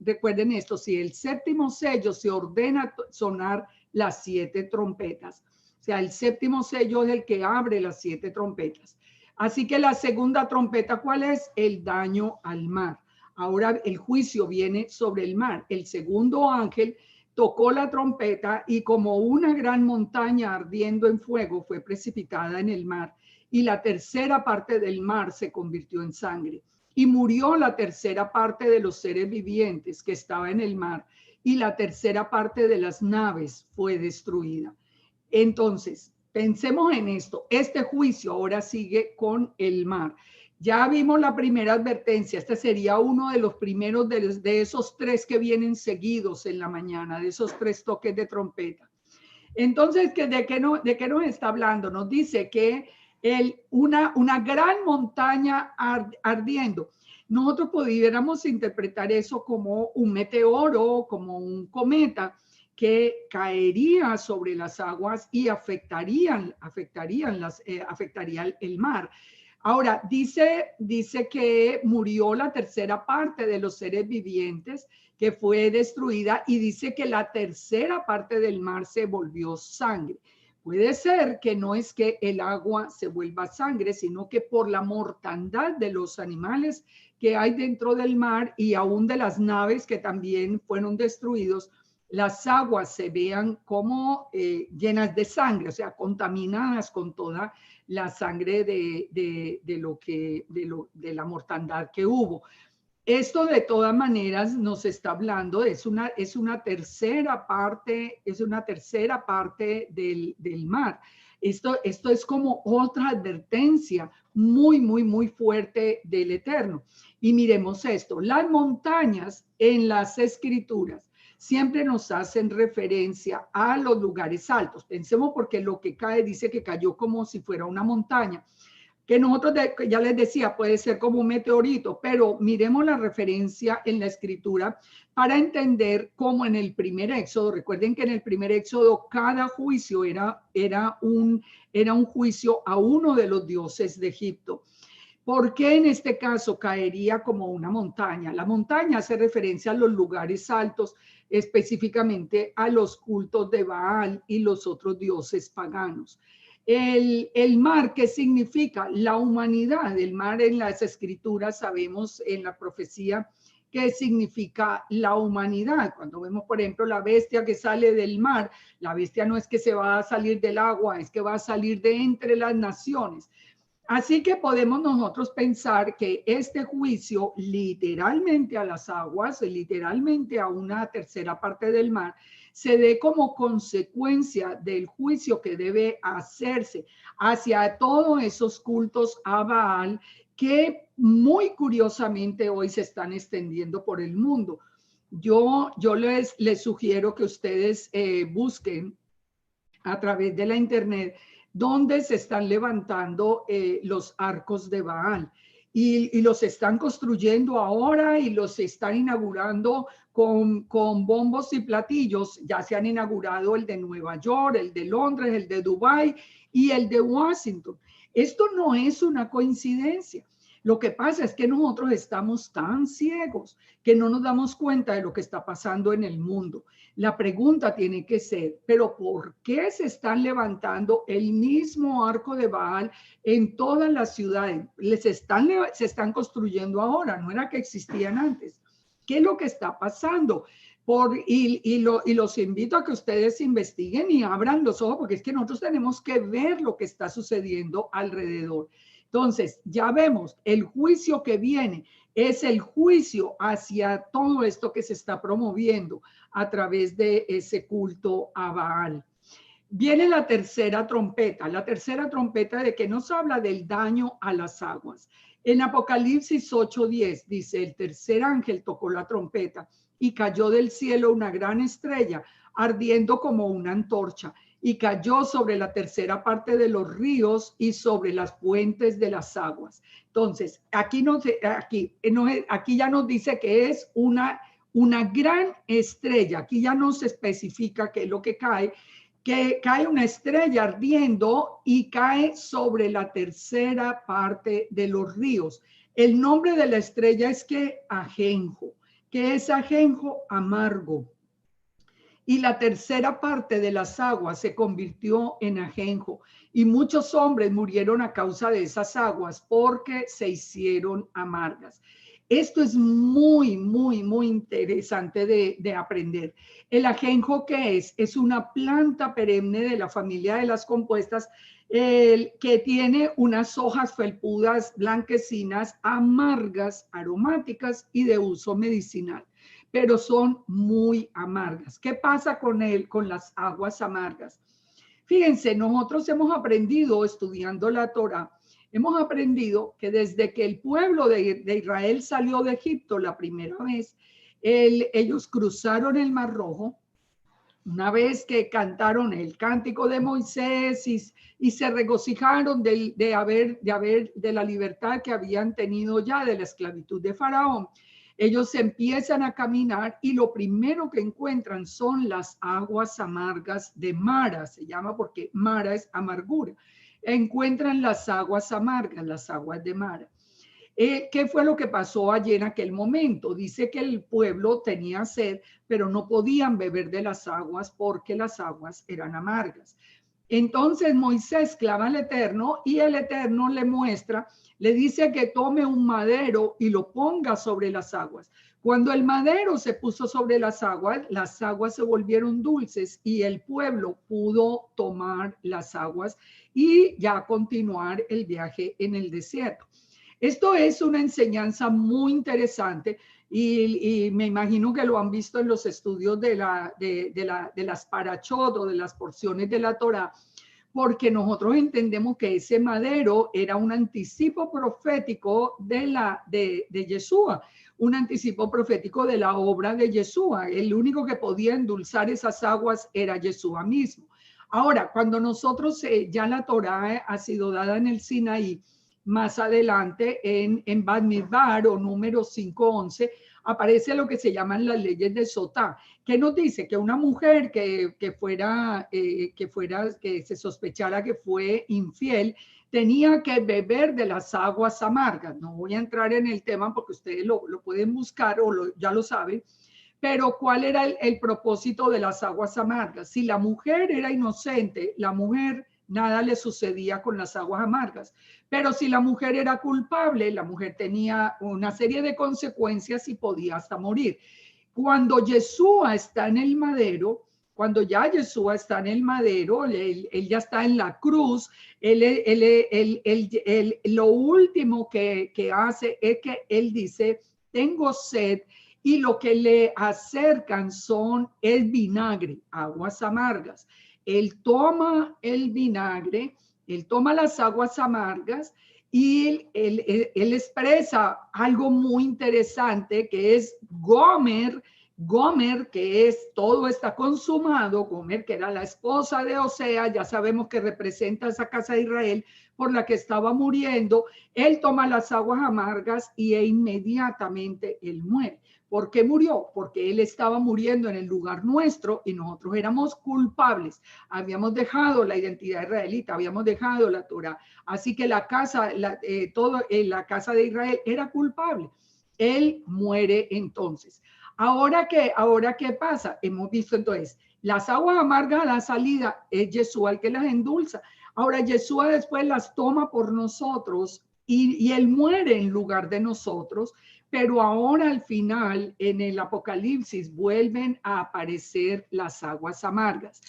recuerden esto, si el séptimo sello se ordena sonar las 7 trompetas, o sea, el séptimo sello es el que abre las 7 trompetas. Así que la segunda trompeta, ¿cuál es? El daño al mar. Ahora el juicio viene sobre el mar. El segundo ángel tocó la trompeta y como una gran montaña ardiendo en fuego fue precipitada en el mar y la tercera parte del mar se convirtió en sangre y murió la tercera parte de los seres vivientes que estaba en el mar y la tercera parte de las naves fue destruida. Entonces, pensemos en esto. Este juicio ahora sigue con el mar. Ya vimos la primera advertencia. Este sería uno de los primeros de esos 3 que vienen seguidos en la mañana, de esos 3 toques de trompeta. Entonces, ¿de qué nos está hablando? Nos dice que una gran montaña ardiendo. Nosotros pudiéramos interpretar eso como un meteoro, como un cometa que caería sobre las aguas y afectaría el mar. Ahora, dice que murió la tercera parte de los seres vivientes, que fue destruida, y dice que la tercera parte del mar se volvió sangre. Puede ser que no es que el agua se vuelva sangre, sino que por la mortandad de los animales que hay dentro del mar y aún de las naves que también fueron destruidos, las aguas se vean como llenas de sangre, o sea, contaminadas con toda la sangre de la mortandad que hubo. Esto de todas maneras nos está hablando, es una tercera parte del mar. Esto es como otra advertencia muy, muy, muy fuerte del Eterno. Y miremos esto, las montañas en las Escrituras siempre nos hacen referencia a los lugares altos. Pensemos porque lo que cae dice que cayó como si fuera una montaña, que nosotros ya les decía, puede ser como un meteorito, pero miremos la referencia en la Escritura para entender cómo en el primer Éxodo, recuerden que en el primer Éxodo cada juicio era un juicio a uno de los dioses de Egipto. ¿Por qué en este caso caería como una montaña? La montaña hace referencia a los lugares altos, específicamente a los cultos de Baal y los otros dioses paganos. El mar, ¿qué significa? La humanidad. El mar en las Escrituras, sabemos en la profecía, ¿qué significa la humanidad? Cuando vemos, por ejemplo, la bestia que sale del mar, la bestia no es que se va a salir del agua, es que va a salir de entre las naciones. Así que podemos nosotros pensar que este juicio literalmente a las aguas, literalmente a una tercera parte del mar, se dé como consecuencia del juicio que debe hacerse hacia todos esos cultos a Baal que muy curiosamente hoy se están extendiendo por el mundo. Yo les sugiero que ustedes busquen a través de la internet donde se están levantando los arcos de Baal y los están construyendo ahora y los están inaugurando con bombos y platillos. Ya se han inaugurado el de Nueva York, el de Londres, el de Dubái y el de Washington. Esto no es una coincidencia. Lo que pasa es que nosotros estamos tan ciegos que no nos damos cuenta de lo que está pasando en el mundo. La pregunta tiene que ser, ¿pero por qué se están levantando el mismo arco de Baal en todas las ciudades? Se están construyendo ahora, no era que existían antes. ¿Qué es lo que está pasando? Y los invito a que ustedes investiguen y abran los ojos, porque es que nosotros tenemos que ver lo que está sucediendo alrededor. Entonces, ya vemos, el juicio que viene es el juicio hacia todo esto que se está promoviendo a través de ese culto a Baal. viene la tercera trompeta. La tercera trompeta de que nos habla del daño a las aguas. En Apocalipsis 8:10 dice, el tercer ángel tocó la trompeta y cayó del cielo una gran estrella, ardiendo como una antorcha, y cayó sobre la tercera parte de los ríos y sobre las fuentes de las aguas. Entonces, aquí ya nos dice que es una gran estrella. Aquí ya no se especifica qué es lo que cae una estrella ardiendo y cae sobre la tercera parte de los ríos. El nombre de la estrella es ajenjo, que es ajenjo amargo. Y la tercera parte de las aguas se convirtió en ajenjo. Y muchos hombres murieron a causa de esas aguas porque se hicieron amargas. Esto es muy, muy, muy interesante de aprender. El ajenjo, ¿qué es? Es una planta perenne de la familia de las compuestas que tiene unas hojas felpudas, blanquecinas, amargas, aromáticas y de uso medicinal, pero son muy amargas. ¿Qué pasa con las aguas amargas? Fíjense, nosotros hemos aprendido estudiando la Torá, hemos aprendido que desde que el pueblo de Israel salió de Egipto la primera vez, ellos cruzaron el Mar Rojo, una vez que cantaron el cántico de Moisés y se regocijaron de la libertad que habían tenido ya de la esclavitud de Faraón. Ellos empiezan a caminar y lo primero que encuentran son las aguas amargas de Mara, se llama porque Mara es amargura. Encuentran las aguas amargas, las aguas de Mara. ¿Qué fue lo que pasó allí en aquel momento? Dice que el pueblo tenía sed, pero no podían beber de las aguas porque las aguas eran amargas. Entonces Moisés clama al Eterno y el Eterno le dice que tome un madero y lo ponga sobre las aguas. Cuando el madero se puso sobre las aguas se volvieron dulces y el pueblo pudo tomar las aguas y ya continuar el viaje en el desierto. Esto es una enseñanza muy interesante y me imagino que lo han visto en los estudios de las parachot o de las porciones de la Torá, porque nosotros entendemos que ese madero era un anticipo profético de Yeshua, un anticipo profético de la obra de Yeshua. El único que podía endulzar esas aguas era Yeshua mismo. Ahora, cuando nosotros ya la Torá ha sido dada en el Sinaí, más adelante en Bamidbar o número 5:11 aparece lo que se llaman las leyes de Sotá, que nos dice que una mujer que se sospechara que fue infiel tenía que beber de las aguas amargas. No voy a entrar en el tema porque ustedes lo pueden buscar o ya lo saben, pero ¿cuál era el propósito de las aguas amargas? Si la mujer era inocente, la mujer nada le sucedía con las aguas amargas. Pero si la mujer era culpable, la mujer tenía una serie de consecuencias y podía hasta morir. Cuando Yeshua está en el madero, cuando ya Yeshua está en el madero, él ya está en la cruz, lo último que hace es que él dice, tengo sed, y lo que le acercan son el vinagre, aguas amargas. Él toma el vinagre, él toma las aguas amargas y él expresa algo muy interesante que es Gomer, que es todo está consumado. Gomer, que era la esposa de Osea, ya sabemos que representa esa casa de Israel por la que estaba muriendo. Él toma las aguas amargas y inmediatamente él muere. ¿Por qué murió? Porque él estaba muriendo en el lugar nuestro y nosotros éramos culpables. Habíamos dejado la identidad israelita, habíamos dejado la Torá. Así que la casa de Israel era culpable. Él muere entonces. Ahora ¿qué pasa? Hemos visto entonces, las aguas amargas a la salida es Yeshua el que las endulza. Ahora Yeshua después las toma por nosotros y él muere en lugar de nosotros. Pero ahora al final, en el Apocalipsis, vuelven a aparecer las aguas amargas.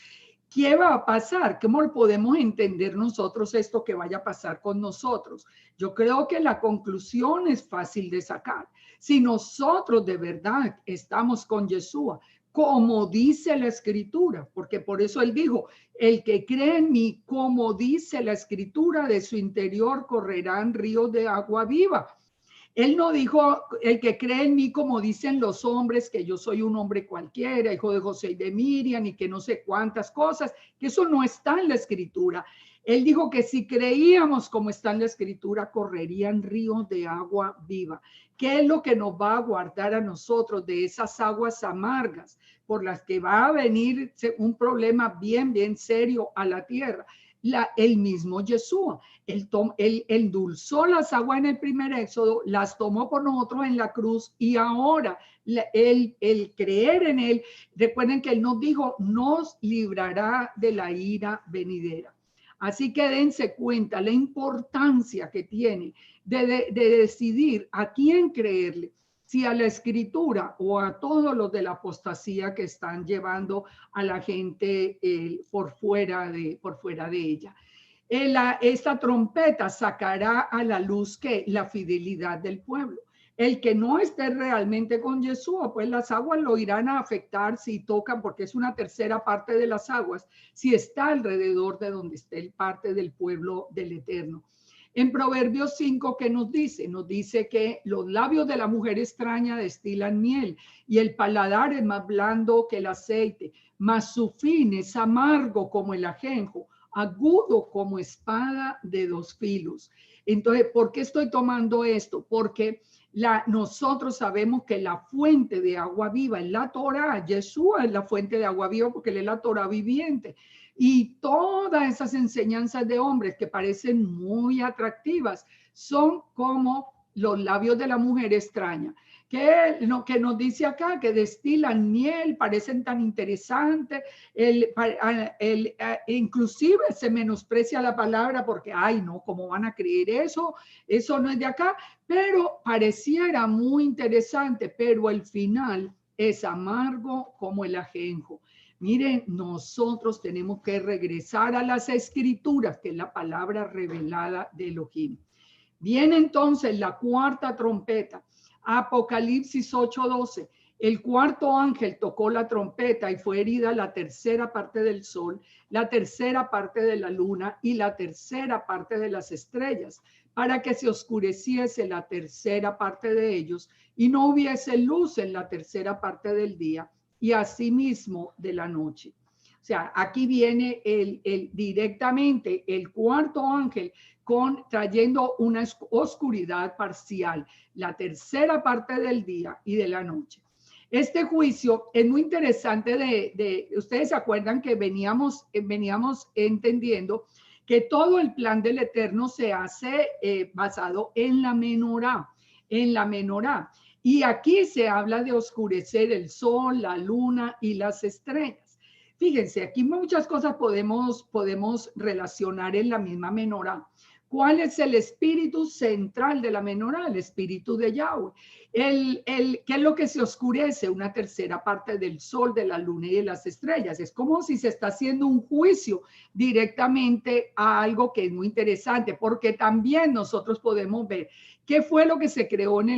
¿Qué va a pasar? ¿Cómo podemos entender nosotros esto que vaya a pasar con nosotros? Yo creo que la conclusión es fácil de sacar. Si nosotros de verdad estamos con Yeshua, como dice la escritura, porque por eso él dijo, el que cree en mí, como dice la escritura, de su interior correrán ríos de agua viva. Él no dijo, el que cree en mí, como dicen los hombres, que yo soy un hombre cualquiera, hijo de José y de Miriam, y que no sé cuántas cosas, que eso no está en la escritura. Él dijo que si creíamos como está en la escritura, correrían ríos de agua viva. ¿Qué es lo que nos va a guardar a nosotros de esas aguas amargas por las que va a venir un problema bien, bien serio a la tierra? El mismo Yeshua. Él endulzó las aguas en el primer éxodo, las tomó por nosotros en la cruz y ahora el creer en él, recuerden que él nos dijo, nos librará de la ira venidera. Así que dense cuenta la importancia que tiene de decidir a quién creerle, si a la escritura o a todos los de la apostasía que están llevando a la gente por fuera de ella. Esta trompeta sacará a la luz que la fidelidad del pueblo. El que no esté realmente con Yeshua, pues las aguas lo irán a afectar si tocan, porque es una tercera parte de las aguas, si está alrededor de donde esté el parte del pueblo del Eterno. En Proverbios 5, ¿qué nos dice? Nos dice que los labios de la mujer extraña destilan miel y el paladar es más blando que el aceite, mas su fin es amargo como el ajenjo, agudo como espada de dos filos. Entonces, ¿por qué estoy tomando esto? Porque nosotros sabemos que la fuente de agua viva es la Torah. Yeshua es la fuente de agua viva porque él es la Torah viviente. Y todas esas enseñanzas de hombres que parecen muy atractivas son como los labios de la mujer extraña, que nos dice acá que destilan miel, parecen tan interesantes, inclusive se menosprecia la palabra porque, ay no, ¿cómo van a creer eso? Eso no es de acá, pero pareciera muy interesante, pero el final es amargo como el ajenjo. Miren, nosotros tenemos que regresar a las escrituras, que es la palabra revelada de Elohim. Viene entonces la cuarta trompeta, Apocalipsis 8:12. El cuarto ángel tocó la trompeta y fue herida la tercera parte del sol, la tercera parte de la luna y la tercera parte de las estrellas, para que se oscureciese la tercera parte de ellos y no hubiese luz en la tercera parte del día y asimismo de la noche. O sea, aquí viene directamente el cuarto ángel trayendo una oscuridad parcial, la tercera parte del día y de la noche. Este juicio es muy interesante ustedes se acuerdan que veníamos entendiendo que todo el plan del Eterno se hace basado en la menorá, Y aquí se habla de oscurecer el sol, la luna y las estrellas. Fíjense, aquí muchas cosas podemos relacionar en la misma menorá. ¿Cuál es el espíritu central de la menorá? El espíritu de Yahweh. ¿Qué es lo que se oscurece? Una tercera parte del sol, de la luna y de las estrellas. Es como si se está haciendo un juicio directamente a algo que es muy interesante, porque también nosotros podemos ver qué fue lo que se creó en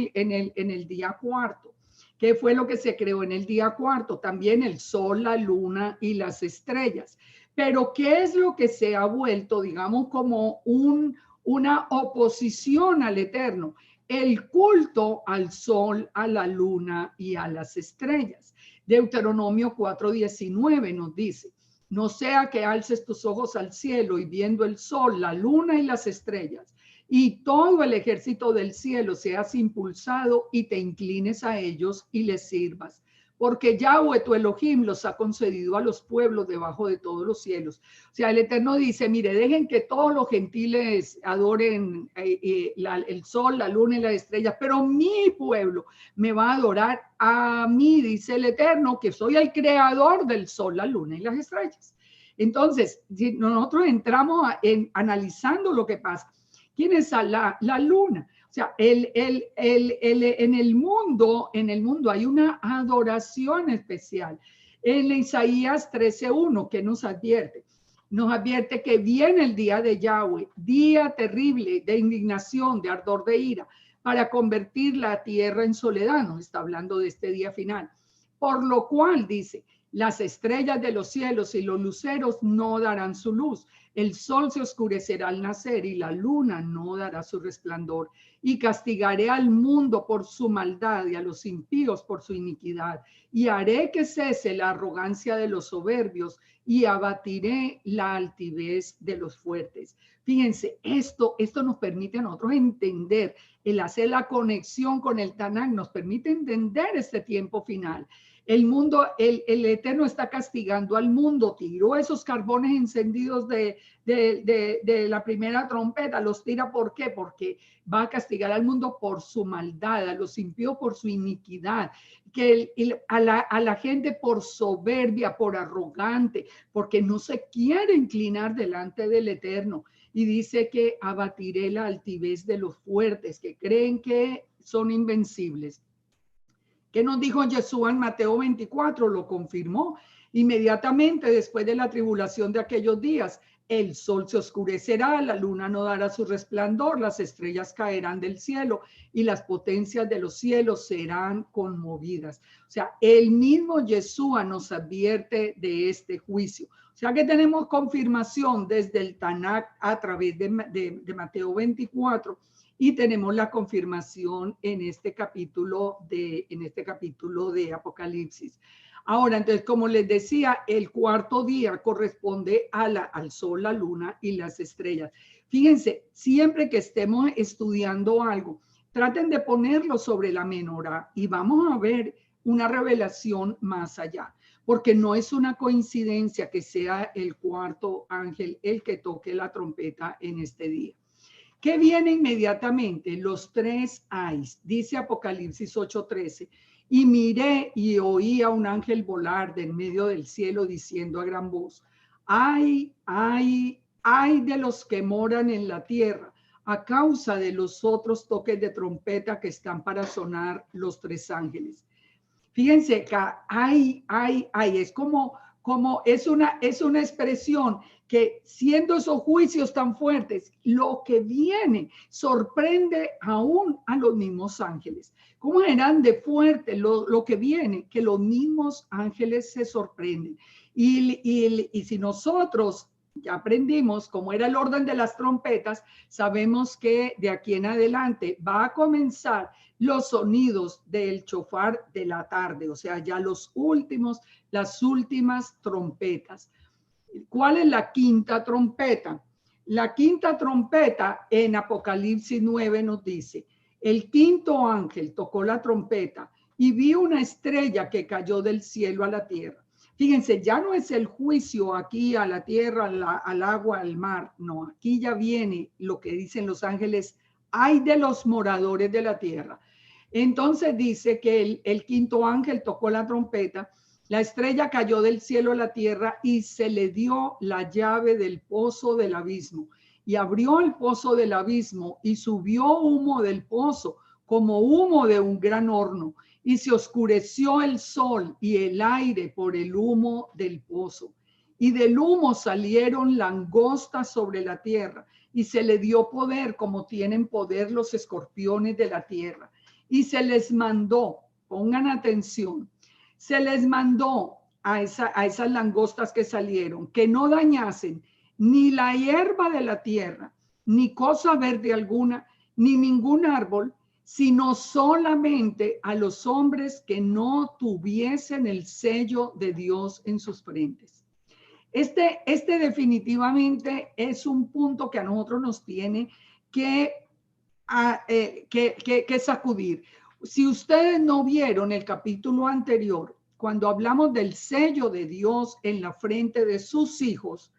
el día cuarto. ¿Qué fue lo que se creó en el día cuarto? También el sol, la luna y las estrellas. Pero ¿qué es lo que se ha vuelto, digamos, como una oposición al Eterno? El culto al sol, a la luna y a las estrellas. Deuteronomio 4:19 nos dice, no sea que alces tus ojos al cielo y viendo el sol, la luna y las estrellas, y todo el ejército del cielo seas impulsado y te inclines a ellos y les sirvas. Porque Yahweh tu Elohim los ha concedido a los pueblos debajo de todos los cielos. O sea, el Eterno dice, mire, dejen que todos los gentiles adoren el sol, la luna y las estrellas, pero mi pueblo me va a adorar a mí, dice el Eterno, que soy el creador del sol, la luna y las estrellas. Entonces, si nosotros entramos analizando lo que pasa, ¿quién es la luna? O sea, en el mundo hay una adoración especial. En Isaías 13:1, que nos advierte? Nos advierte que viene el día de Yahweh, día terrible de indignación, de ardor de ira, para convertir la tierra en soledad. Nos está hablando de este día final. Por lo cual, dice, las estrellas de los cielos y los luceros no darán su luz. El sol se oscurecerá al nacer y la luna no dará su resplandor. Y castigaré al mundo por su maldad y a los impíos por su iniquidad. Y haré que cese la arrogancia de los soberbios y abatiré la altivez de los fuertes. Fíjense, esto nos permite a nosotros entender, el hacer la conexión con el Tanaj, nos permite entender este tiempo final. El mundo, el Eterno está castigando al mundo, tiró esos carbones encendidos de la primera trompeta, los tira, ¿por qué? Porque va a castigar al mundo por su maldad, a los impíos por su iniquidad, a la gente por soberbia, por arrogante, porque no se quiere inclinar delante del Eterno. Y dice que abatiré la altivez de los fuertes, que creen que son invencibles. ¿Qué nos dijo Jesús en Mateo 24? Lo confirmó. Inmediatamente después de la tribulación de aquellos días, el sol se oscurecerá, la luna no dará su resplandor, las estrellas caerán del cielo y las potencias de los cielos serán conmovidas. O sea, el mismo Yeshua nos advierte de este juicio. O sea que tenemos confirmación desde el Tanaj a través de Mateo 24 y tenemos la confirmación en este capítulo de Apocalipsis. Ahora, entonces, como les decía, el cuarto día corresponde al sol, la luna y las estrellas. Fíjense, siempre que estemos estudiando algo, traten de ponerlo sobre la menorá y vamos a ver una revelación más allá, porque no es una coincidencia que sea el cuarto ángel el que toque la trompeta en este día. ¿Qué viene inmediatamente? Los tres ayes. Dice Apocalipsis 8:13. Y miré y oí a un ángel volar de en medio del cielo diciendo a gran voz: ay, ay, ay de los que moran en la tierra a causa de los otros toques de trompeta que están para sonar los tres ángeles. Fíjense que ay, es como es una expresión que, siendo esos juicios tan fuertes, lo que viene sorprende aún a los mismos ángeles. ¿Cómo eran de fuerte lo que viene? Que los mismos ángeles se sorprenden. Y si nosotros ya aprendimos cómo era el orden de las trompetas, sabemos que de aquí en adelante va a comenzar los sonidos del chofar de la tarde, o sea, ya las últimas trompetas. ¿Cuál es la quinta trompeta? La quinta trompeta en Apocalipsis 9 nos dice: el quinto ángel tocó la trompeta y vi una estrella que cayó del cielo a la tierra. Fíjense, ya no es el juicio aquí a la tierra, al agua, al mar. No, aquí ya viene lo que dicen los ángeles: ay de los moradores de la tierra. Entonces dice que el quinto ángel tocó la trompeta, la estrella cayó del cielo a la tierra y se le dio la llave del pozo del abismo. Y abrió el pozo del abismo y subió humo del pozo como humo de un gran horno. Y se oscureció el sol y el aire por el humo del pozo. Y del humo salieron langostas sobre la tierra y se le dio poder como tienen poder los escorpiones de la tierra. Y se les mandó, pongan atención, se les mandó a esas langostas que salieron, que no dañasen ni la hierba de la tierra, ni cosa verde alguna, ni ningún árbol, sino solamente a los hombres que no tuviesen el sello de Dios en sus frentes. Este definitivamente es un punto que a nosotros nos tiene que sacudir. Si ustedes no vieron el capítulo anterior, cuando hablamos del sello de Dios en la frente de sus hijos,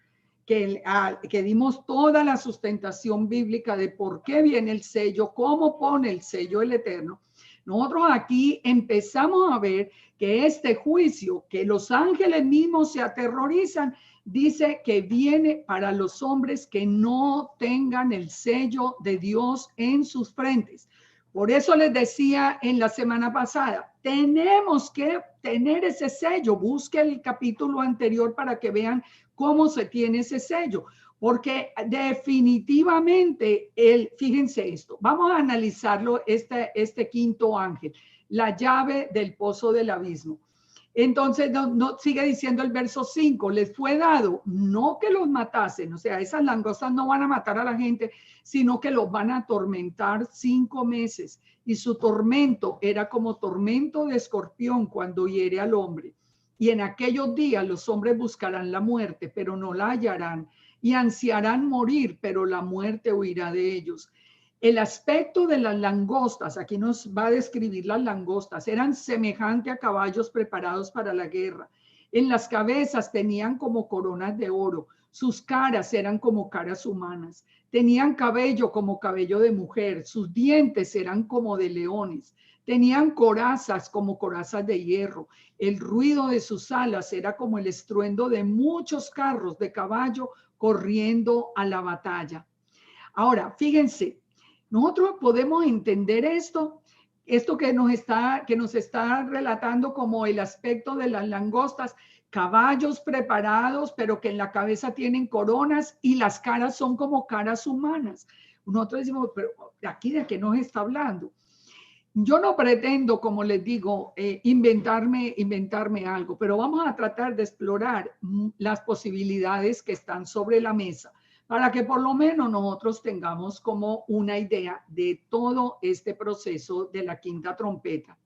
que dimos toda la sustentación bíblica de por qué viene el sello, cómo pone el sello el Eterno, nosotros aquí empezamos a ver que este juicio, que los ángeles mismos se aterrorizan, dice que viene para los hombres que no tengan el sello de Dios en sus frentes. Por eso les decía en la semana pasada, tenemos que tener ese sello. Busque el capítulo anterior para que vean cómo se tiene ese sello. Porque definitivamente, fíjense esto, vamos a analizarlo, este quinto ángel, la llave del pozo del abismo. Entonces, no sigue diciendo el verso 5, les fue dado no que los matasen, o sea, esas langostas no van a matar a la gente, sino que los van a atormentar 5 meses. Y su tormento era como tormento de escorpión cuando hiere al hombre. Y en aquellos días los hombres buscarán la muerte, pero no la hallarán, y ansiarán morir, pero la muerte huirá de ellos. El aspecto de las langostas, aquí nos va a describir las langostas, eran semejante a caballos preparados para la guerra. En las cabezas tenían como coronas de oro, sus caras eran como caras humanas, tenían cabello como cabello de mujer, sus dientes eran como de leones, tenían corazas como corazas de hierro, el ruido de sus alas era como el estruendo de muchos carros de caballo corriendo a la batalla. Ahora, fíjense, nosotros podemos entender esto que nos está relatando como el aspecto de las langostas, caballos preparados, pero que en la cabeza tienen coronas y las caras son como caras humanas. Nosotros decimos, pero aquí de qué nos está hablando. Yo no pretendo, como les digo, inventarme algo, pero vamos a tratar de explorar las posibilidades que están sobre la mesa para que por lo menos nosotros tengamos como una idea de todo este proceso de la quinta trompeta.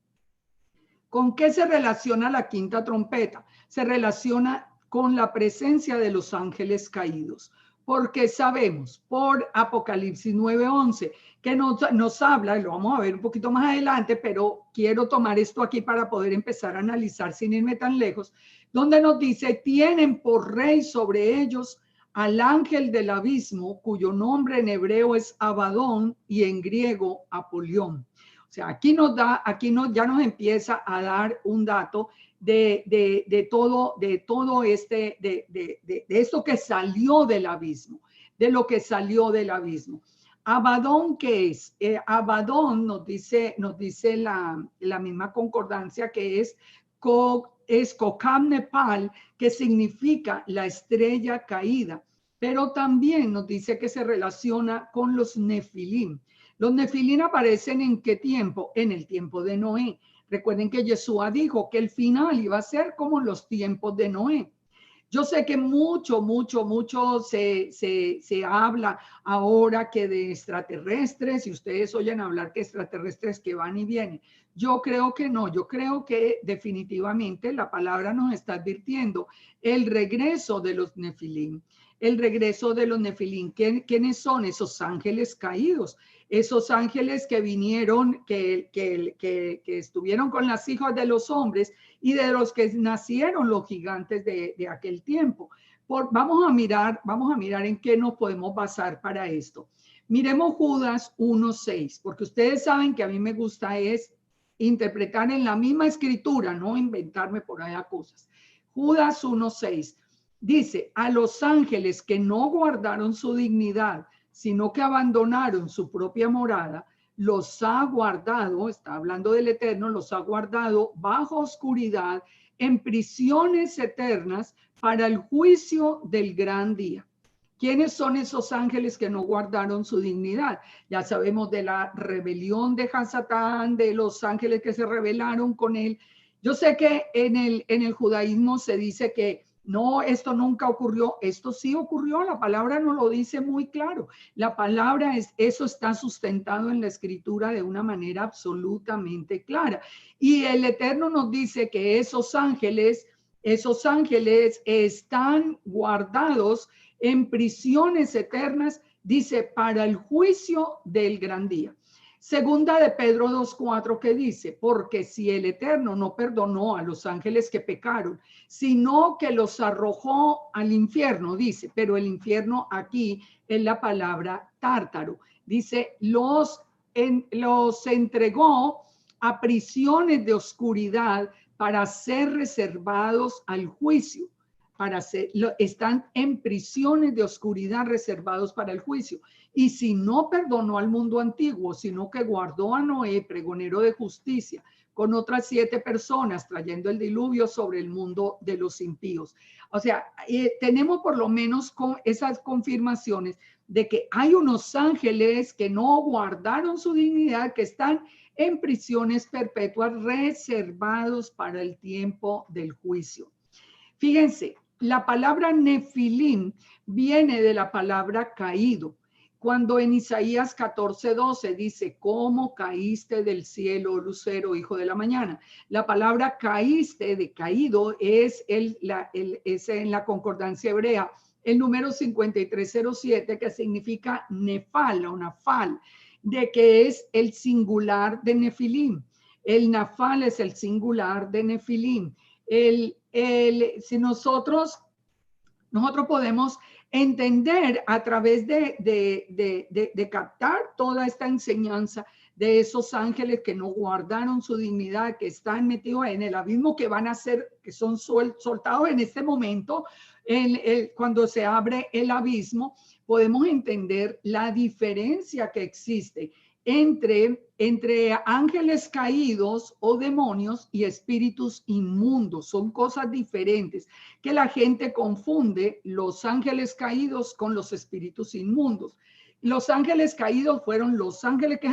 ¿Con qué se relaciona la quinta trompeta? Se relaciona con la presencia de los ángeles caídos, porque sabemos por Apocalipsis 9:11 que nos habla, y lo vamos a ver un poquito más adelante, pero quiero tomar esto aquí para poder empezar a analizar sin irme tan lejos, donde nos dice, tienen por rey sobre ellos al ángel del abismo, cuyo nombre en hebreo es Abadón y en griego Apolión. O sea, ya nos empieza a dar un dato de esto que salió del abismo, de lo que salió del abismo. Abadón, ¿qué es? Abadón nos dice la misma concordancia que es Kokam Nepal, que significa la estrella caída, pero también nos dice que se relaciona con los Nefilim. Los Nefilim aparecen ¿en qué tiempo? En el tiempo de Noé. Recuerden que Yeshua dijo que el final iba a ser como los tiempos de Noé. Yo sé que mucho se habla ahora que de extraterrestres, y ustedes oyen hablar que extraterrestres que van y vienen. Yo creo que no, yo creo que definitivamente la palabra nos está advirtiendo el regreso de los Nefilim. El regreso de los Nefilim. ¿Quiénes son esos ángeles caídos? Esos ángeles que vinieron, que estuvieron con las hijas de los hombres y de los que nacieron los gigantes de aquel tiempo. Vamos a mirar en qué nos podemos basar para esto. Miremos Judas 1:6, porque ustedes saben que a mí me gusta es interpretar en la misma escritura, no inventarme por allá cosas. Judas 1:6 dice, a los ángeles que no guardaron su dignidad, sino que abandonaron su propia morada, los ha guardado, está hablando del Eterno, los ha guardado bajo oscuridad en prisiones eternas para el juicio del gran día. ¿Quiénes son esos ángeles que no guardaron su dignidad? Ya sabemos de la rebelión de Hasatán, de los ángeles que se rebelaron con él. Yo sé que en el judaísmo se dice que no, esto nunca ocurrió. Esto sí ocurrió, la palabra nos lo dice muy claro. La palabra eso está sustentado en la escritura de una manera absolutamente clara. Y el Eterno nos dice que esos ángeles están guardados en prisiones eternas, dice, para el juicio del gran día. Segunda de Pedro 2:4 que dice, porque si el Eterno no perdonó a los ángeles que pecaron, sino que los arrojó al infierno, dice, pero el infierno aquí es la palabra tártaro, dice, los entregó a prisiones de oscuridad para ser reservados al juicio. están en prisiones de oscuridad reservados para el juicio. Y si no perdonó al mundo antiguo, sino que guardó a Noé, pregonero de justicia, con otras 7 personas, trayendo el diluvio sobre el mundo de los impíos. O sea, tenemos por lo menos esas confirmaciones de que hay unos ángeles que no guardaron su dignidad, que están en prisiones perpetuas reservados para el tiempo del juicio. Fíjense, la palabra nefilim viene de la palabra caído. Cuando en Isaías 14:12 dice, ¿cómo caíste del cielo, lucero, hijo de la mañana? La palabra caíste, de caído, es en la concordancia hebrea el número 5307, que significa nefal o nafal, de que es el singular de nefilim. El nafal es el singular de nefilim. Si nosotros podemos entender a través de captar toda esta enseñanza de esos ángeles que no guardaron su dignidad, que están metidos en el abismo, que van a ser, que son soltados en este momento, cuando se abre el abismo, podemos entender la diferencia que existe entre ángeles caídos o demonios y espíritus inmundos. Son cosas diferentes que la gente confunde los ángeles caídos con los espíritus inmundos. Los ángeles caídos fueron los ángeles que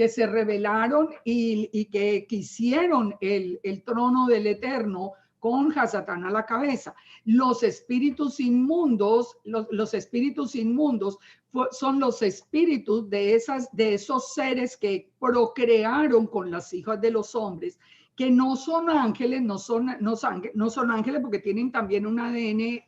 se rebelaron y que quisieron el trono del Eterno con Hasatán a la cabeza. Los espíritus inmundos, los espíritus inmundos son los espíritus de esos seres que procrearon con las hijas de los hombres, que no son ángeles, no son ángeles porque tienen también un ADN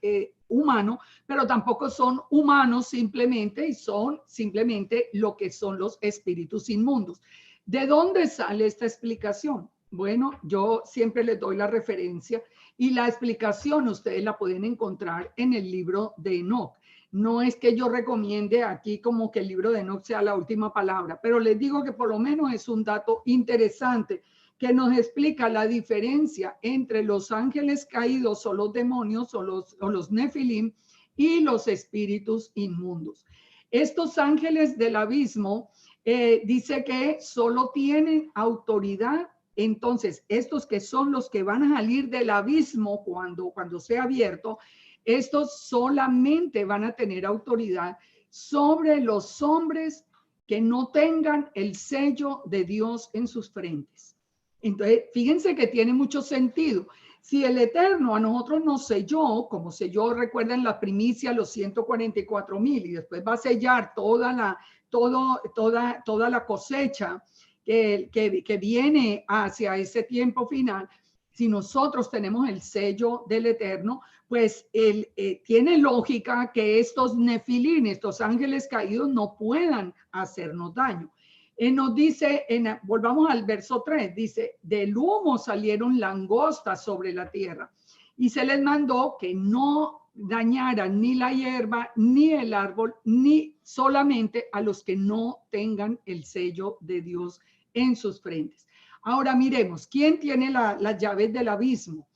humano, pero tampoco son humanos simplemente, y son simplemente lo que son los espíritus inmundos. ¿De dónde sale esta explicación? Bueno, yo siempre les doy la referencia y la explicación ustedes la pueden encontrar en el libro de Enoc. No es que yo recomiende aquí como que el libro de Enoc sea la última palabra, pero les digo que por lo menos es un dato interesante que nos explica la diferencia entre los ángeles caídos o los demonios o los nefilim y los espíritus inmundos. Estos ángeles del abismo dice que solo tienen autoridad. Entonces, estos que son los que van a salir del abismo cuando sea abierto, estos solamente van a tener autoridad sobre los hombres que no tengan el sello de Dios en sus frentes. Entonces, fíjense que tiene mucho sentido. Si el Eterno a nosotros nos selló, como selló, recuerden la primicia, los 144,000, y después va a sellar toda la cosecha que viene hacia ese tiempo final. Si nosotros tenemos el sello del Eterno, pues tiene lógica que estos nefilim, estos ángeles caídos, no puedan hacernos daño. Nos dice, volvamos al verso 3, dice, del humo salieron langostas sobre la tierra y se les mandó que no dañaran ni la hierba, ni el árbol, ni solamente a los que no tengan el sello de Dios en sus frentes. Ahora miremos, ¿quién tiene las llaves del abismo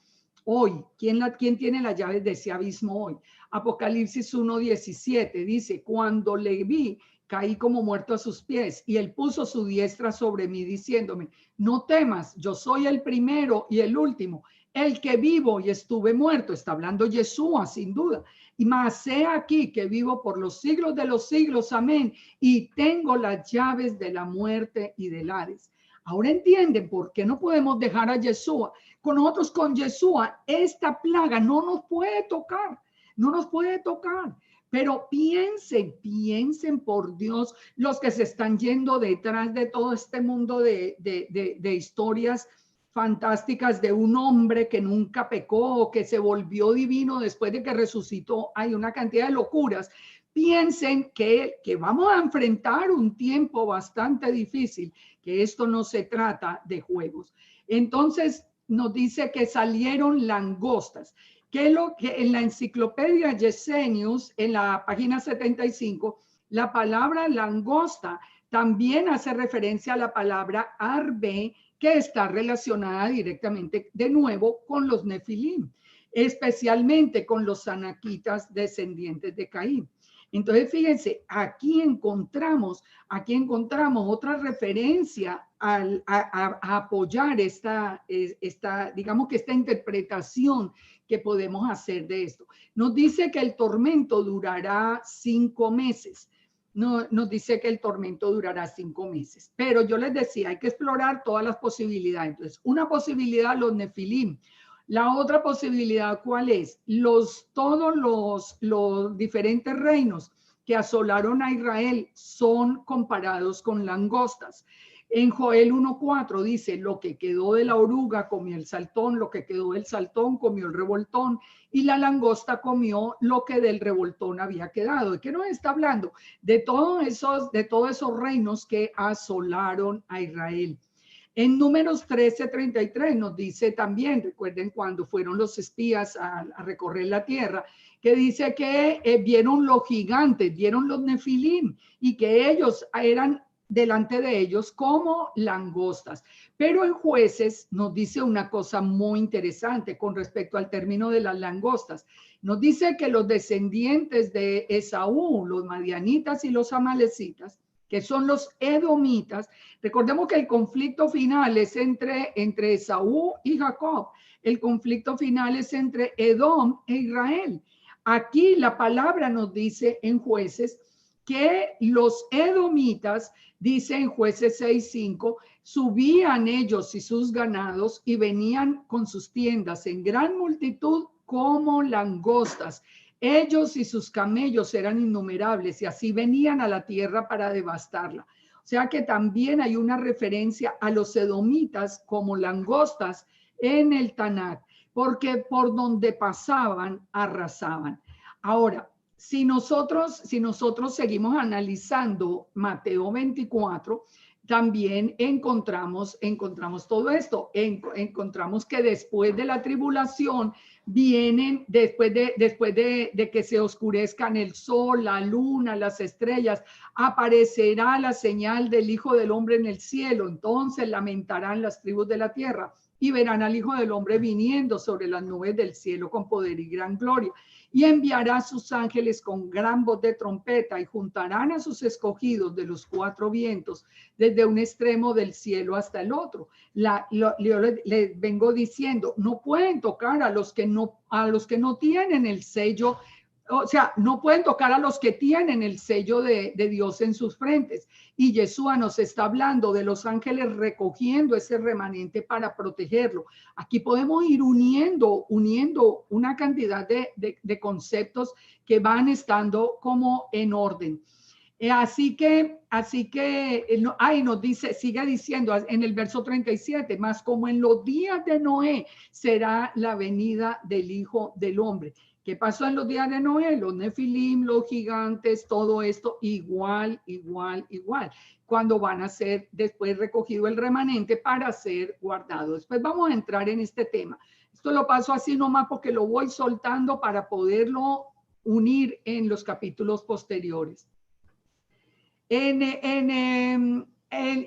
hoy? ¿Quién tiene las llaves de ese abismo hoy? Apocalipsis 1:17 dice, cuando le vi, caí como muerto a sus pies y él puso su diestra sobre mí diciéndome, no temas, yo soy el primero y el último, el que vivo y estuve muerto. Está hablando Yeshua sin duda. Y más he aquí que vivo por los siglos de los siglos, amén, y tengo las llaves de la muerte y del Hades. Ahora entienden por qué no podemos dejar a Yeshua. Con nosotros, con Yeshua, esta plaga no nos puede tocar, no nos puede tocar. Pero piensen por Dios, los que se están yendo detrás de todo este mundo de historias fantásticas de un hombre que nunca pecó, que se volvió divino después de que resucitó. Hay una cantidad de locuras. Piensen que vamos a enfrentar un tiempo bastante difícil, que esto no se trata de juegos. Entonces nos dice que salieron langostas. Que lo que en la enciclopedia Gesenius, en la página 75, la palabra langosta también hace referencia a la palabra arbe, que está relacionada directamente de nuevo con los nefilim. especialmente con los anaquitas descendientes de Caín. Entonces, fíjense, aquí encontramos otra referencia a apoyar digamos que esta interpretación que podemos hacer de esto. Nos dice que el tormento durará 5 meses. No, nos dice que el tormento durará 5 meses. Pero yo les decía, hay que explorar todas las posibilidades. Entonces, una posibilidad, los nefilim. La otra posibilidad, ¿cuál es? Todos los diferentes reinos que asolaron a Israel son comparados con langostas. En Joel 1:4 dice, lo que quedó de la oruga comió el saltón, lo que quedó del saltón comió el revoltón, y la langosta comió lo que del revoltón había quedado. ¿De qué nos está hablando? De todos esos reinos que asolaron a Israel. En Números 13:33 nos dice también, recuerden cuando fueron los espías a recorrer la tierra, que dice que vieron los gigantes, vieron los nefilim, y que ellos eran delante de ellos como langostas. Pero en Jueces nos dice una cosa muy interesante con respecto al término de las langostas. Nos dice que los descendientes de Esaú, los madianitas y los amalecitas, que son los edomitas, recordemos que el conflicto final es entre Esaú y Jacob. El conflicto final es entre Edom e Israel. Aquí la palabra nos dice en Jueces que los edomitas, dice en Jueces 6:5, subían ellos y sus ganados y venían con sus tiendas en gran multitud como langostas. Ellos y sus camellos eran innumerables y así venían a la tierra para devastarla. O sea que también hay una referencia a los edomitas como langostas en el Tanakh, porque por donde pasaban, arrasaban. Ahora, si nosotros seguimos analizando Mateo 24, también encontramos todo esto. Encontramos que después de la tribulación vienen, después de que se oscurezcan el sol, la luna, las estrellas, aparecerá la señal del Hijo del Hombre en el cielo. Entonces lamentarán las tribus de la tierra y verán al Hijo del Hombre viniendo sobre las nubes del cielo con poder y gran gloria. Y enviará a sus ángeles con gran voz de trompeta y juntarán a sus escogidos de los 4 vientos desde un extremo del cielo hasta el otro. Yo les vengo diciendo, no pueden tocar a los que no tienen el sello. O sea, no pueden tocar a los que tienen el sello de Dios en sus frentes. Y Yeshua nos está hablando de los ángeles recogiendo ese remanente para protegerlo. Aquí podemos ir uniendo una cantidad de conceptos que van estando como en orden. Así que ahí nos dice, sigue diciendo en el verso 37, más como en los días de Noé será la venida del Hijo del Hombre. ¿Qué pasó en los días de Noé? Los nefilim, los gigantes, todo esto igual. Cuando van a ser después recogido el remanente para ser guardado. Después vamos a entrar en este tema. Esto lo paso así nomás porque lo voy soltando para poderlo unir en los capítulos posteriores.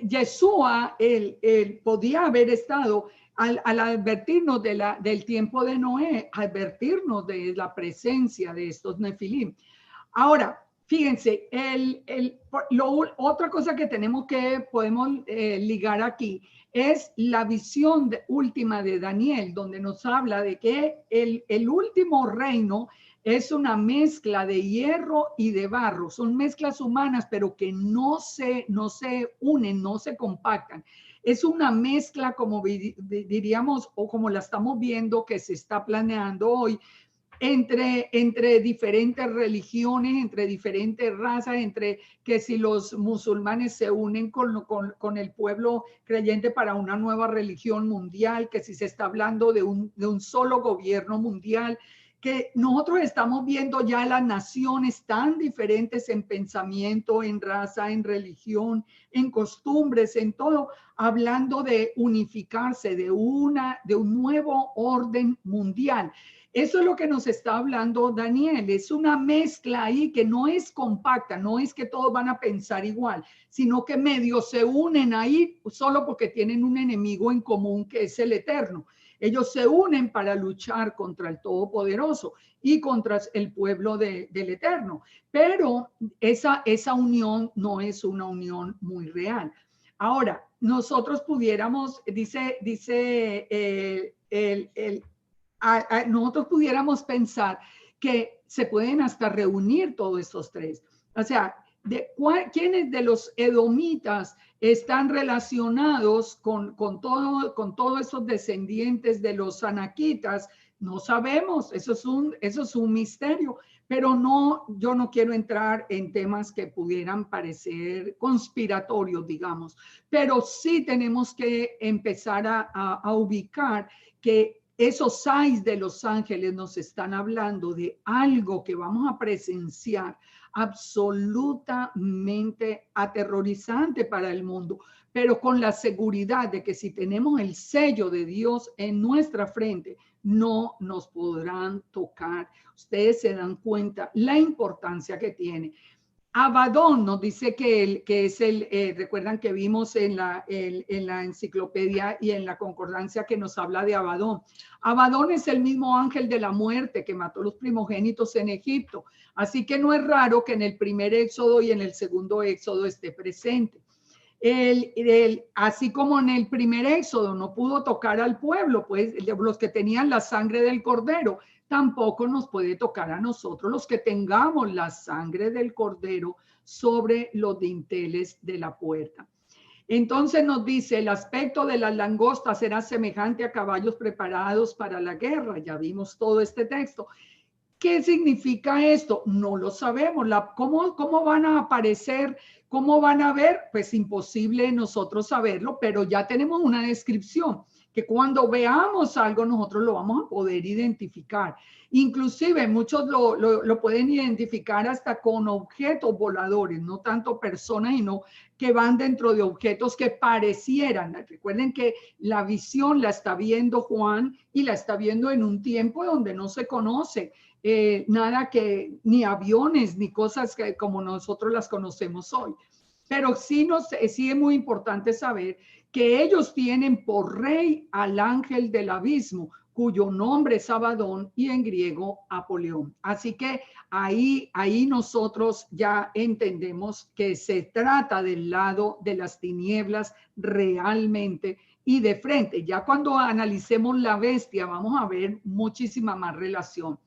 Yeshua, él podía haber estado al advertirnos del tiempo de Noé, advertirnos de la presencia de estos nefilim. Ahora, fíjense, otra cosa que podemos ligar aquí es la visión última de Daniel, donde nos habla de que el último reino es una mezcla de hierro y de barro. Son mezclas humanas, pero que no se unen, no se compactan. Es una mezcla, como diríamos, o como la estamos viendo, que se está planeando hoy, entre diferentes religiones, entre diferentes razas, entre que si los musulmanes se unen con el pueblo creyente para una nueva religión mundial, que si se está hablando de un solo gobierno mundial, que nosotros estamos viendo ya las naciones tan diferentes en pensamiento, en raza, en religión, en costumbres, en todo, hablando de unificarse, de un nuevo orden mundial. Eso es lo que nos está hablando Daniel. Es una mezcla ahí que no es compacta, no es que todos van a pensar igual, sino que medio se unen ahí solo porque tienen un enemigo en común que es el Eterno. Ellos se unen para luchar contra el Todopoderoso y contra el pueblo del Eterno. Pero esa unión no es una unión muy real. Ahora, nosotros pudiéramos, nosotros pudiéramos pensar que se pueden hasta reunir todos estos tres. O sea, ¿quiénes de los edomitas están relacionados con todos esos descendientes de los anaquitas? No sabemos, eso es un misterio, pero no, yo no quiero entrar en temas que pudieran parecer conspiratorios, digamos, pero sí tenemos que empezar a ubicar que esos 6 de los ángeles nos están hablando de algo que vamos a presenciar absolutamente aterrorizante para el mundo, pero con la seguridad de que si tenemos el sello de Dios en nuestra frente, no nos podrán tocar. Ustedes se dan cuenta la importancia que tiene. Abadón nos dice que es recuerdan que vimos en la enciclopedia y en la concordancia que nos habla de Abadón. Abadón es el mismo ángel de la muerte que mató los primogénitos en Egipto. Así que no es raro que en el primer éxodo y en el segundo éxodo esté presente. Así como en el primer éxodo no pudo tocar al pueblo, pues los que tenían la sangre del cordero, tampoco nos puede tocar a nosotros los que tengamos la sangre del cordero sobre los dinteles de la puerta. Entonces nos dice, el aspecto de las langostas será semejante a caballos preparados para la guerra. Ya vimos todo este texto. ¿Qué significa esto? No lo sabemos. ¿Cómo van a aparecer? ¿Cómo van a ver? Pues imposible nosotros saberlo, pero ya tenemos una descripción que cuando veamos algo nosotros lo vamos a poder identificar. Inclusive muchos lo pueden identificar hasta con objetos voladores, no tanto personas, sino que van dentro de objetos que parecieran. Recuerden que la visión la está viendo Juan y la está viendo en un tiempo donde no se conoce. Nada que ni aviones ni cosas que como nosotros las conocemos hoy. Pero sí es muy importante saber que ellos tienen por rey al ángel del abismo, cuyo nombre es Abadón y en griego Apolión. Así que ahí nosotros ya entendemos que se trata del lado de las tinieblas realmente y de frente. Ya cuando analicemos la bestia vamos a ver muchísima más relación.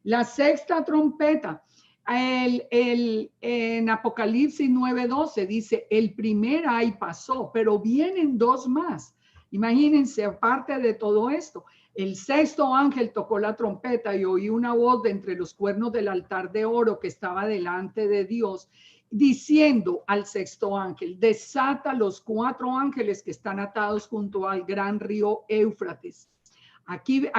La sexta trompeta, en Apocalipsis 9:12 dice, el primer ay pasó, pero vienen 2 más. Imagínense, aparte de todo esto, el sexto ángel tocó la trompeta y oí una voz de entre los cuernos del altar de oro que estaba delante de Dios, diciendo al sexto ángel, desata los 4 ángeles que están atados junto al gran río Éufrates. Aquí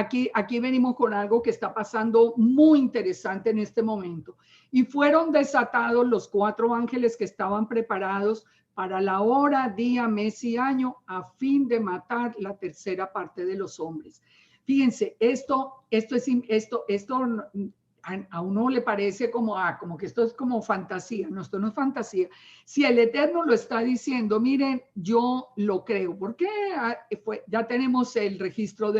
venimos con algo que está pasando muy interesante en este momento. Y fueron desatados los 4 ángeles que estaban preparados para la hora, día, mes y año a fin de matar la tercera parte de los hombres. Fíjense, esto a uno le parece como que esto es como fantasía. No, esto no es fantasía. Si el Eterno lo está diciendo, miren, yo lo creo, porque ya tenemos el registro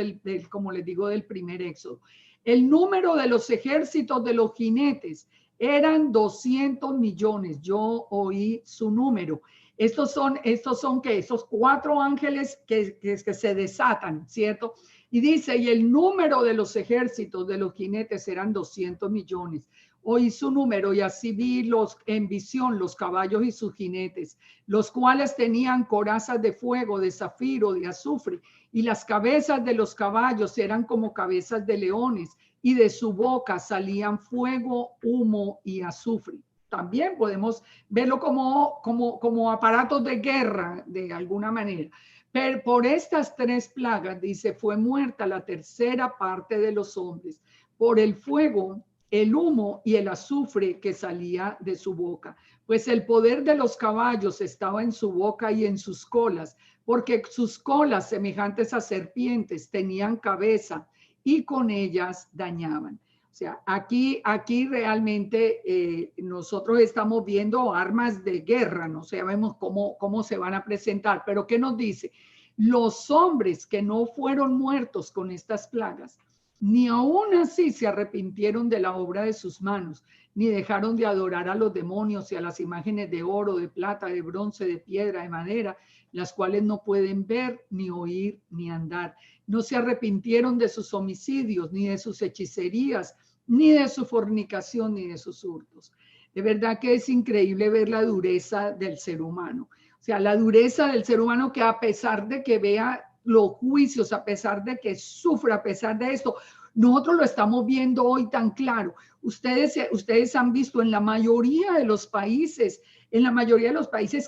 como les digo, del primer éxodo. El número de los ejércitos de los jinetes eran 200 millones. Yo oí su número. Estos son que esos 4 ángeles que se desatan, ¿cierto? Y dice, y el número de los ejércitos de los jinetes eran 200 millones. Oí su número y así vi en visión los caballos y sus jinetes, los cuales tenían corazas de fuego, de zafiro, de azufre, y las cabezas de los caballos eran como cabezas de leones, y de su boca salían fuego, humo y azufre. También podemos verlo como aparatos de guerra, de alguna manera. Pero por estas 3 plagas, dice, fue muerta la tercera parte de los hombres, por el fuego, el humo y el azufre que salía de su boca. Pues el poder de los caballos estaba en su boca y en sus colas, porque sus colas, semejantes a serpientes, tenían cabeza y con ellas dañaban. O sea, aquí realmente nosotros estamos viendo armas de guerra, no sabemos cómo se van a presentar, pero ¿qué nos dice? Los hombres que no fueron muertos con estas plagas, ni aún así se arrepintieron de la obra de sus manos, ni dejaron de adorar a los demonios y a las imágenes de oro, de plata, de bronce, de piedra, de madera, las cuales no pueden ver, ni oír, ni andar. No se arrepintieron de sus homicidios, ni de sus hechicerías, ni de su fornicación, ni de sus hurtos. De verdad que es increíble ver la dureza del ser humano. O sea, la dureza del ser humano que a pesar de que vea los juicios, a pesar de que sufra, a pesar de esto, nosotros lo estamos viendo hoy tan claro. Ustedes han visto en la mayoría de los países,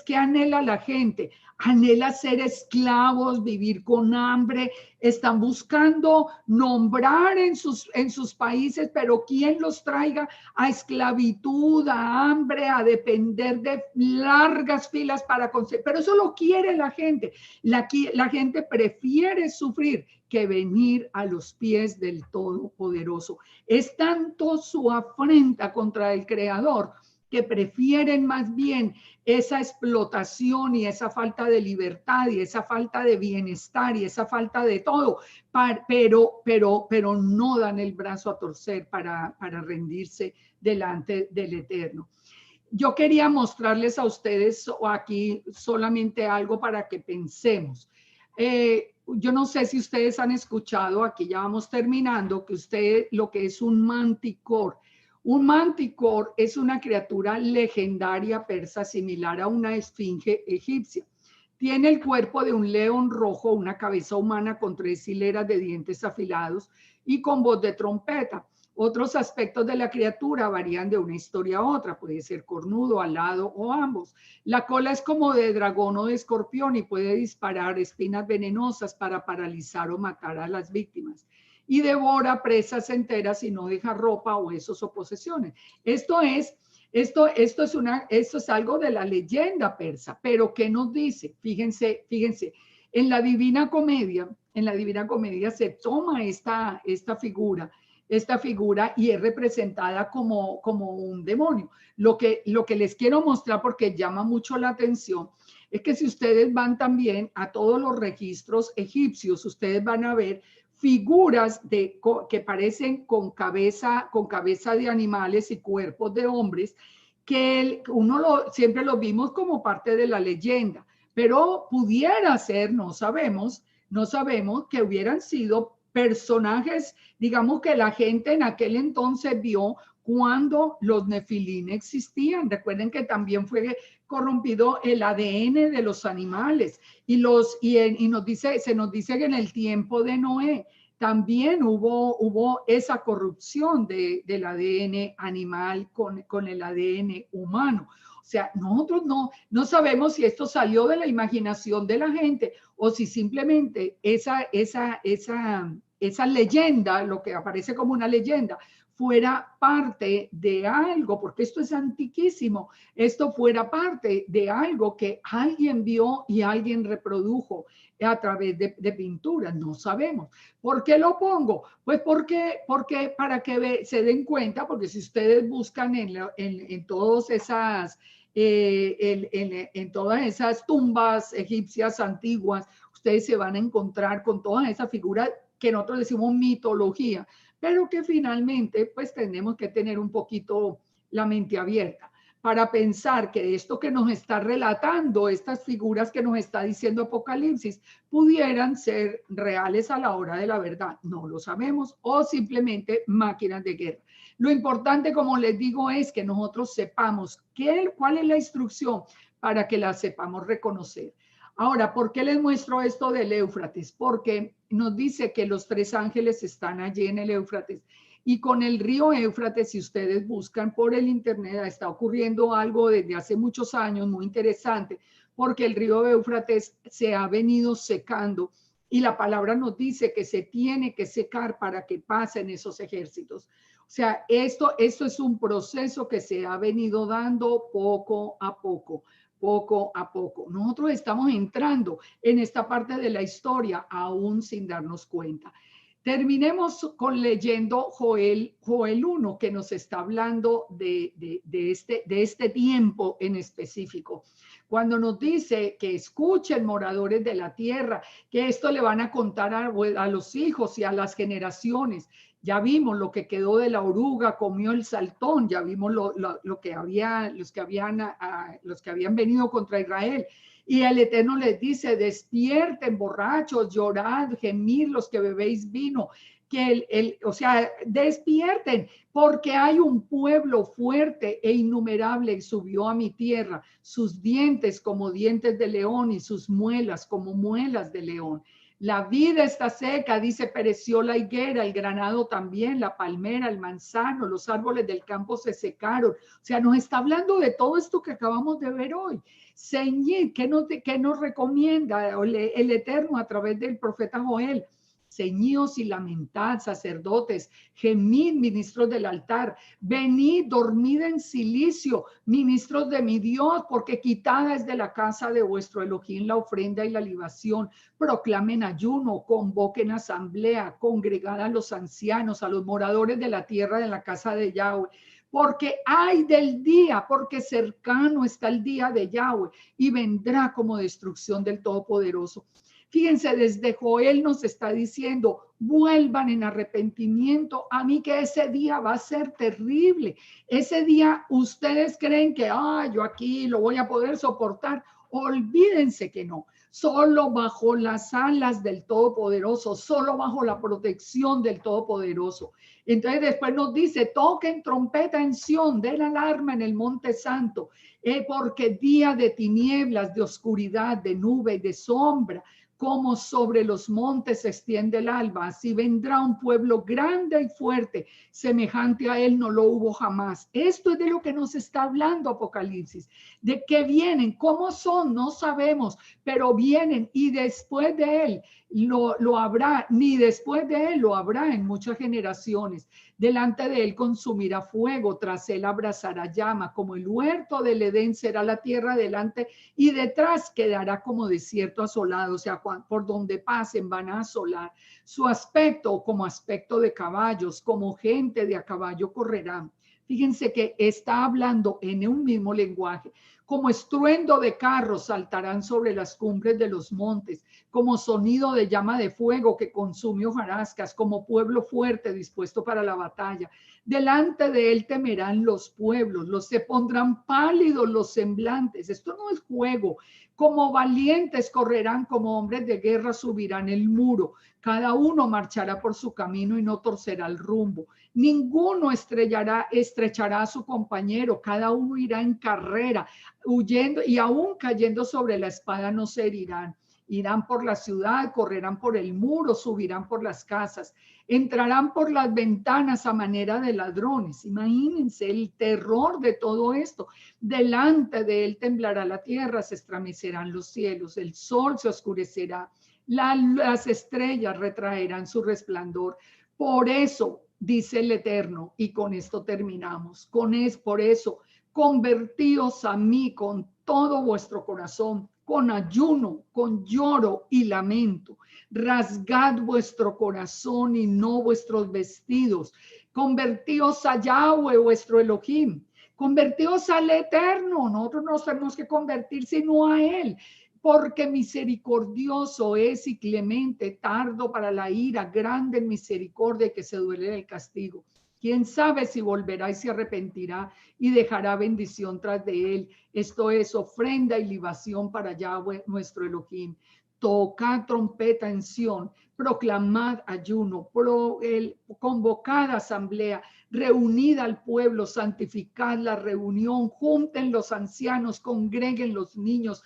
que anhela la gente, anhela ser esclavos, vivir con hambre, están buscando nombrar en sus países, pero ¿quién los traiga a esclavitud, a hambre, a depender de largas filas para conseguir? Pero eso lo quiere la gente. La gente prefiere sufrir que venir a los pies del Todopoderoso. Es tanto su afrenta contra el Creador que prefieren más bien esa explotación y esa falta de libertad y esa falta de bienestar y esa falta de todo, pero no dan el brazo a torcer para rendirse delante del Eterno. Yo quería mostrarles a ustedes aquí solamente algo para que pensemos. Yo no sé si ustedes han escuchado, aquí ya vamos terminando, lo que es un manticore. Un manticore es una criatura legendaria persa similar a una esfinge egipcia. Tiene el cuerpo de un león rojo, una cabeza humana con 3 hileras de dientes afilados y con voz de trompeta. Otros aspectos de la criatura varían de una historia a otra, puede ser cornudo, alado o ambos. La cola es como de dragón o de escorpión y puede disparar espinas venenosas para paralizar o matar a las víctimas. Y devora presas enteras y no deja ropa, huesos o posesiones. Esto es algo de la leyenda persa, pero ¿qué nos dice? Fíjense, en la Divina Comedia se toma esta figura y es representada como un demonio. Lo que les quiero mostrar, porque llama mucho la atención, es que si ustedes van también a todos los registros egipcios, ustedes van a ver figuras que parecen con cabeza de animales y cuerpos de hombres, que siempre lo vimos como parte de la leyenda, pero pudiera ser, no sabemos que hubieran sido personajes, digamos, que la gente en aquel entonces vio cuando los nefilín existían. Recuerden que también fue corrompido el ADN de los animales y se nos dice que en el tiempo de Noé también hubo esa corrupción del ADN animal con el ADN humano. O sea, nosotros no sabemos si esto salió de la imaginación de la gente o si simplemente esa leyenda, lo que aparece como una leyenda, fuera parte de algo, porque esto es antiquísimo, esto fuera parte de algo que alguien vio y alguien reprodujo a través de pinturas, no sabemos. ¿Por qué lo pongo? Pues porque para que se den cuenta, porque si ustedes buscan en todas esas tumbas egipcias antiguas, ustedes se van a encontrar con todas esas figuras que nosotros decimos mitología, pero que finalmente pues tenemos que tener un poquito la mente abierta para pensar que esto que nos está relatando, estas figuras que nos está diciendo Apocalipsis, pudieran ser reales a la hora de la verdad. No lo sabemos, o simplemente máquinas de guerra. Lo importante, como les digo, es que nosotros sepamos cuál es la instrucción para que la sepamos reconocer. Ahora, ¿por qué les muestro esto del Éufrates? Porque nos dice que los 3 ángeles están allí en el Éufrates. Y con el río Éufrates, si ustedes buscan por el internet, está ocurriendo algo desde hace muchos años muy interesante, porque el río Éufrates se ha venido secando y la palabra nos dice que se tiene que secar para que pasen esos ejércitos. O sea, esto es un proceso que se ha venido dando poco a poco. Nosotros estamos entrando en esta parte de la historia aún sin darnos cuenta. Terminemos con leyendo Joel 1, que nos está hablando de este tiempo en específico. Cuando nos dice que escuchen, moradores de la tierra, que esto le van a contar a los hijos y a las generaciones. Ya vimos lo que quedó de la oruga, comió el saltón, ya vimos lo que había, los que habían venido contra Israel. Y el Eterno les dice: despierten, borrachos, llorad, gemid los que bebéis vino. O sea, despierten, porque hay un pueblo fuerte e innumerable que subió a mi tierra, sus dientes como dientes de león y sus muelas como muelas de león. La vida está seca, dice, pereció la higuera, el granado también, la palmera, el manzano, los árboles del campo se secaron. O sea, nos está hablando de todo esto que acabamos de ver hoy. Ceñid, ¿qué nos recomienda el Eterno a través del profeta Joel? Ceñíos y lamentad, sacerdotes, gemid, ministros del altar, venid, dormid en silicio, ministros de mi Dios, porque quitada es de la casa de vuestro Elohim la ofrenda y la libación. Proclamen ayuno, convoquen asamblea, congregad a los ancianos, a los moradores de la tierra de la casa de Yahweh. Porque hay del día, porque cercano está el día de Yahweh y vendrá como destrucción del Todopoderoso. Fíjense, desde Joel nos está diciendo: vuelvan en arrepentimiento. A mí que ese día va a ser terrible. Ese día ustedes creen que yo aquí lo voy a poder soportar. Olvídense que no. Solo bajo las alas del Todopoderoso, solo bajo la protección del Todopoderoso. Entonces después nos dice: toquen trompeta en Sión, den alarma en el Monte Santo, porque día de tinieblas, de oscuridad, de nube y de sombra, como sobre los montes se extiende el alba, así vendrá un pueblo grande y fuerte, semejante a él no lo hubo jamás. Esto es de lo que nos está hablando Apocalipsis, de que vienen, cómo son, no sabemos, pero vienen, y después de él lo habrá, ni después de él lo habrá en muchas generaciones. Delante de él consumirá fuego, tras él abrazará llama, como el huerto del Edén será la tierra delante, y detrás quedará como desierto asolado. O sea, por donde pasen van a asolar. Su aspecto como aspecto de caballos, como gente de a caballo correrán. Fíjense que está hablando en un mismo lenguaje. Como estruendo de carros saltarán sobre las cumbres de los montes, como sonido de llama de fuego que consume hojarascas, como pueblo fuerte dispuesto para la batalla. Delante de él temerán los pueblos, los se pondrán pálidos los semblantes. Esto no es juego. Como valientes correrán, como hombres de guerra subirán el muro. Cada uno marchará por su camino y no torcerá el rumbo. Ninguno estrechará a su compañero, cada uno irá en carrera, huyendo, y aún cayendo sobre la espada no se herirán. Irán por la ciudad, correrán por el muro, subirán por las casas, entrarán por las ventanas a manera de ladrones. Imagínense el terror de todo esto. Delante de él temblará la tierra, se estremecerán los cielos, el sol se oscurecerá, las estrellas retraerán su resplandor. Por eso, dice el Eterno, y con esto terminamos, por eso, convertíos a mí con todo vuestro corazón, con ayuno, con lloro y lamento. Rasgad vuestro corazón y no vuestros vestidos. Convertíos a Yahweh, vuestro Elohim. Convertíos al Eterno. Nosotros nos tenemos que convertir sino a Él, porque misericordioso es y clemente, tardo para la ira, grande en misericordia, que se duele del castigo. Quién sabe si volverá y se arrepentirá y dejará bendición tras de él. Esto es ofrenda y libación para Yahweh nuestro Elohim. Tocad trompeta en Sión, proclamad ayuno, convocad asamblea, reunid al pueblo, santificad la reunión, junten los ancianos, congreguen los niños,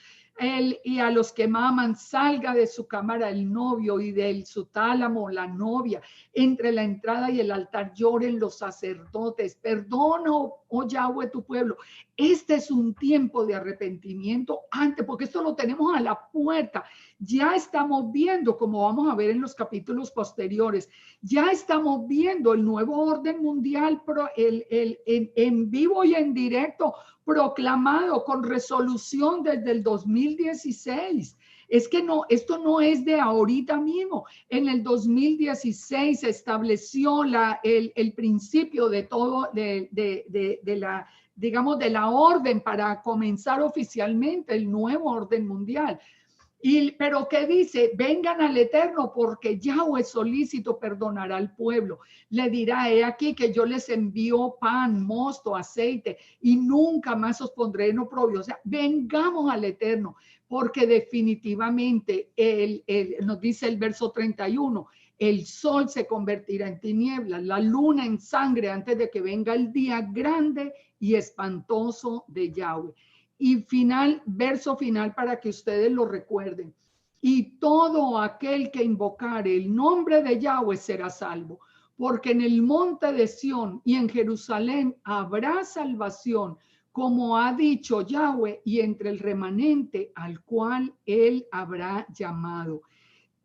y a los que maman, salga de su cámara el novio y de su tálamo la novia. Entre la entrada y el altar lloren los sacerdotes. Perdona, oh Yahweh, tu pueblo. Este es un tiempo de arrepentimiento antes, porque esto lo tenemos a la puerta. Ya estamos viendo, como vamos a ver en los capítulos posteriores, ya estamos viendo el nuevo orden mundial en vivo y en directo, proclamado con resolución desde el 2016. Es que no, esto no es de ahorita mismo. En el 2016 se estableció el principio de todo, de la, digamos, de la orden para comenzar oficialmente el nuevo orden mundial. Pero ¿qué dice? Vengan al Eterno porque Yahweh solícito perdonará al pueblo. Le dirá, he aquí que yo les envío pan, mosto, aceite y nunca más os pondré en oprobio. O sea, vengamos al Eterno porque definitivamente nos dice el verso 31, el sol se convertirá en tinieblas, la luna en sangre antes de que venga el día grande y espantoso de Yahweh. Y verso final para que ustedes lo recuerden. Y todo aquel que invocare el nombre de Yahweh será salvo, porque en el monte de Sión y en Jerusalén habrá salvación, como ha dicho Yahweh, y entre el remanente al cual él habrá llamado.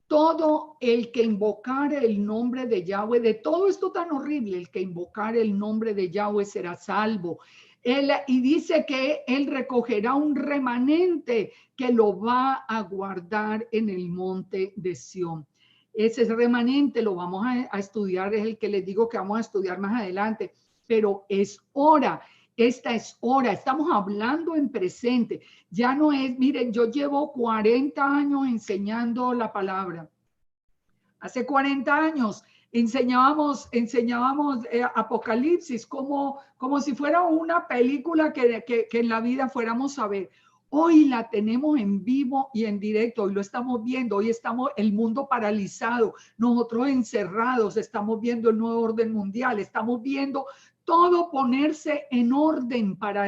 Todo el que invocare el nombre de Yahweh, de todo esto tan horrible, el que invocare el nombre de Yahweh será salvo. Y dice que él recogerá un remanente que lo va a guardar en el monte de Sión. Ese remanente lo vamos a estudiar, es el que les digo que vamos a estudiar más adelante, pero es hora. Esta es hora, estamos hablando en presente. Ya no es, miren, yo llevo 40 años enseñando la palabra. Hace 40 años enseñábamos Apocalipsis como si fuera una película que en la vida fuéramos a ver. Hoy la tenemos en vivo y en directo, hoy lo estamos viendo, hoy estamos el mundo paralizado, nosotros encerrados, estamos viendo el nuevo orden mundial, estamos viendo todo ponerse en orden para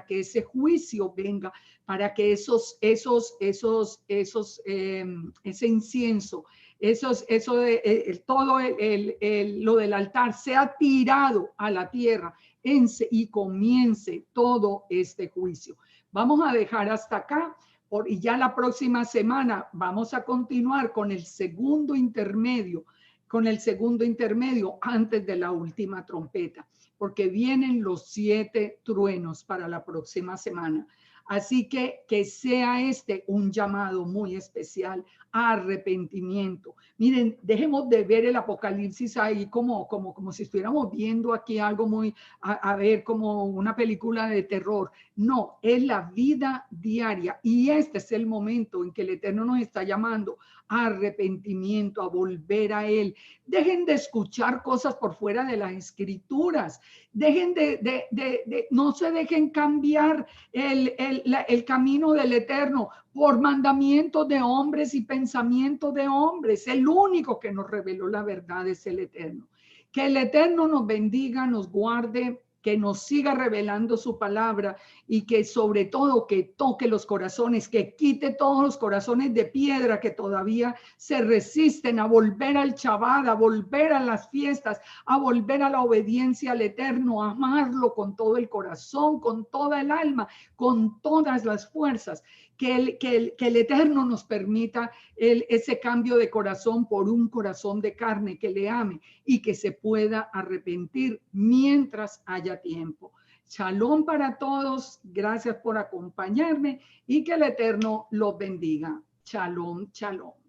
que ese juicio venga, para que ese incienso, todo lo del altar sea tirado a la tierra y comience todo este juicio. Vamos a dejar hasta acá y ya la próxima semana vamos a continuar con el segundo intermedio antes de la última trompeta, porque vienen los 7 truenos para la próxima semana. Así que sea un llamado muy especial a arrepentimiento. Miren, dejemos de ver el Apocalipsis ahí como si estuviéramos viendo aquí algo muy, a ver, como una película de terror. No, es la vida diaria y este es el momento en que el Eterno nos está llamando a arrepentimiento, a volver a Él. Dejen de escuchar cosas por fuera de las escrituras. Dejen no se dejen cambiar el camino del Eterno por mandamientos de hombres y pensamientos de hombres. El único que nos reveló la verdad es el Eterno. Que el Eterno nos bendiga, nos guarde, que nos siga revelando su palabra y que sobre todo que toque los corazones, que quite todos los corazones de piedra que todavía se resisten a volver al Shabbat, a volver a las fiestas, a volver a la obediencia al Eterno, a amarlo con todo el corazón, con toda el alma, con todas las fuerzas. Que el Eterno nos permita ese cambio de corazón por un corazón de carne que le ame y que se pueda arrepentir mientras haya tiempo. Shalom para todos, gracias por acompañarme y que el Eterno los bendiga. Shalom, shalom.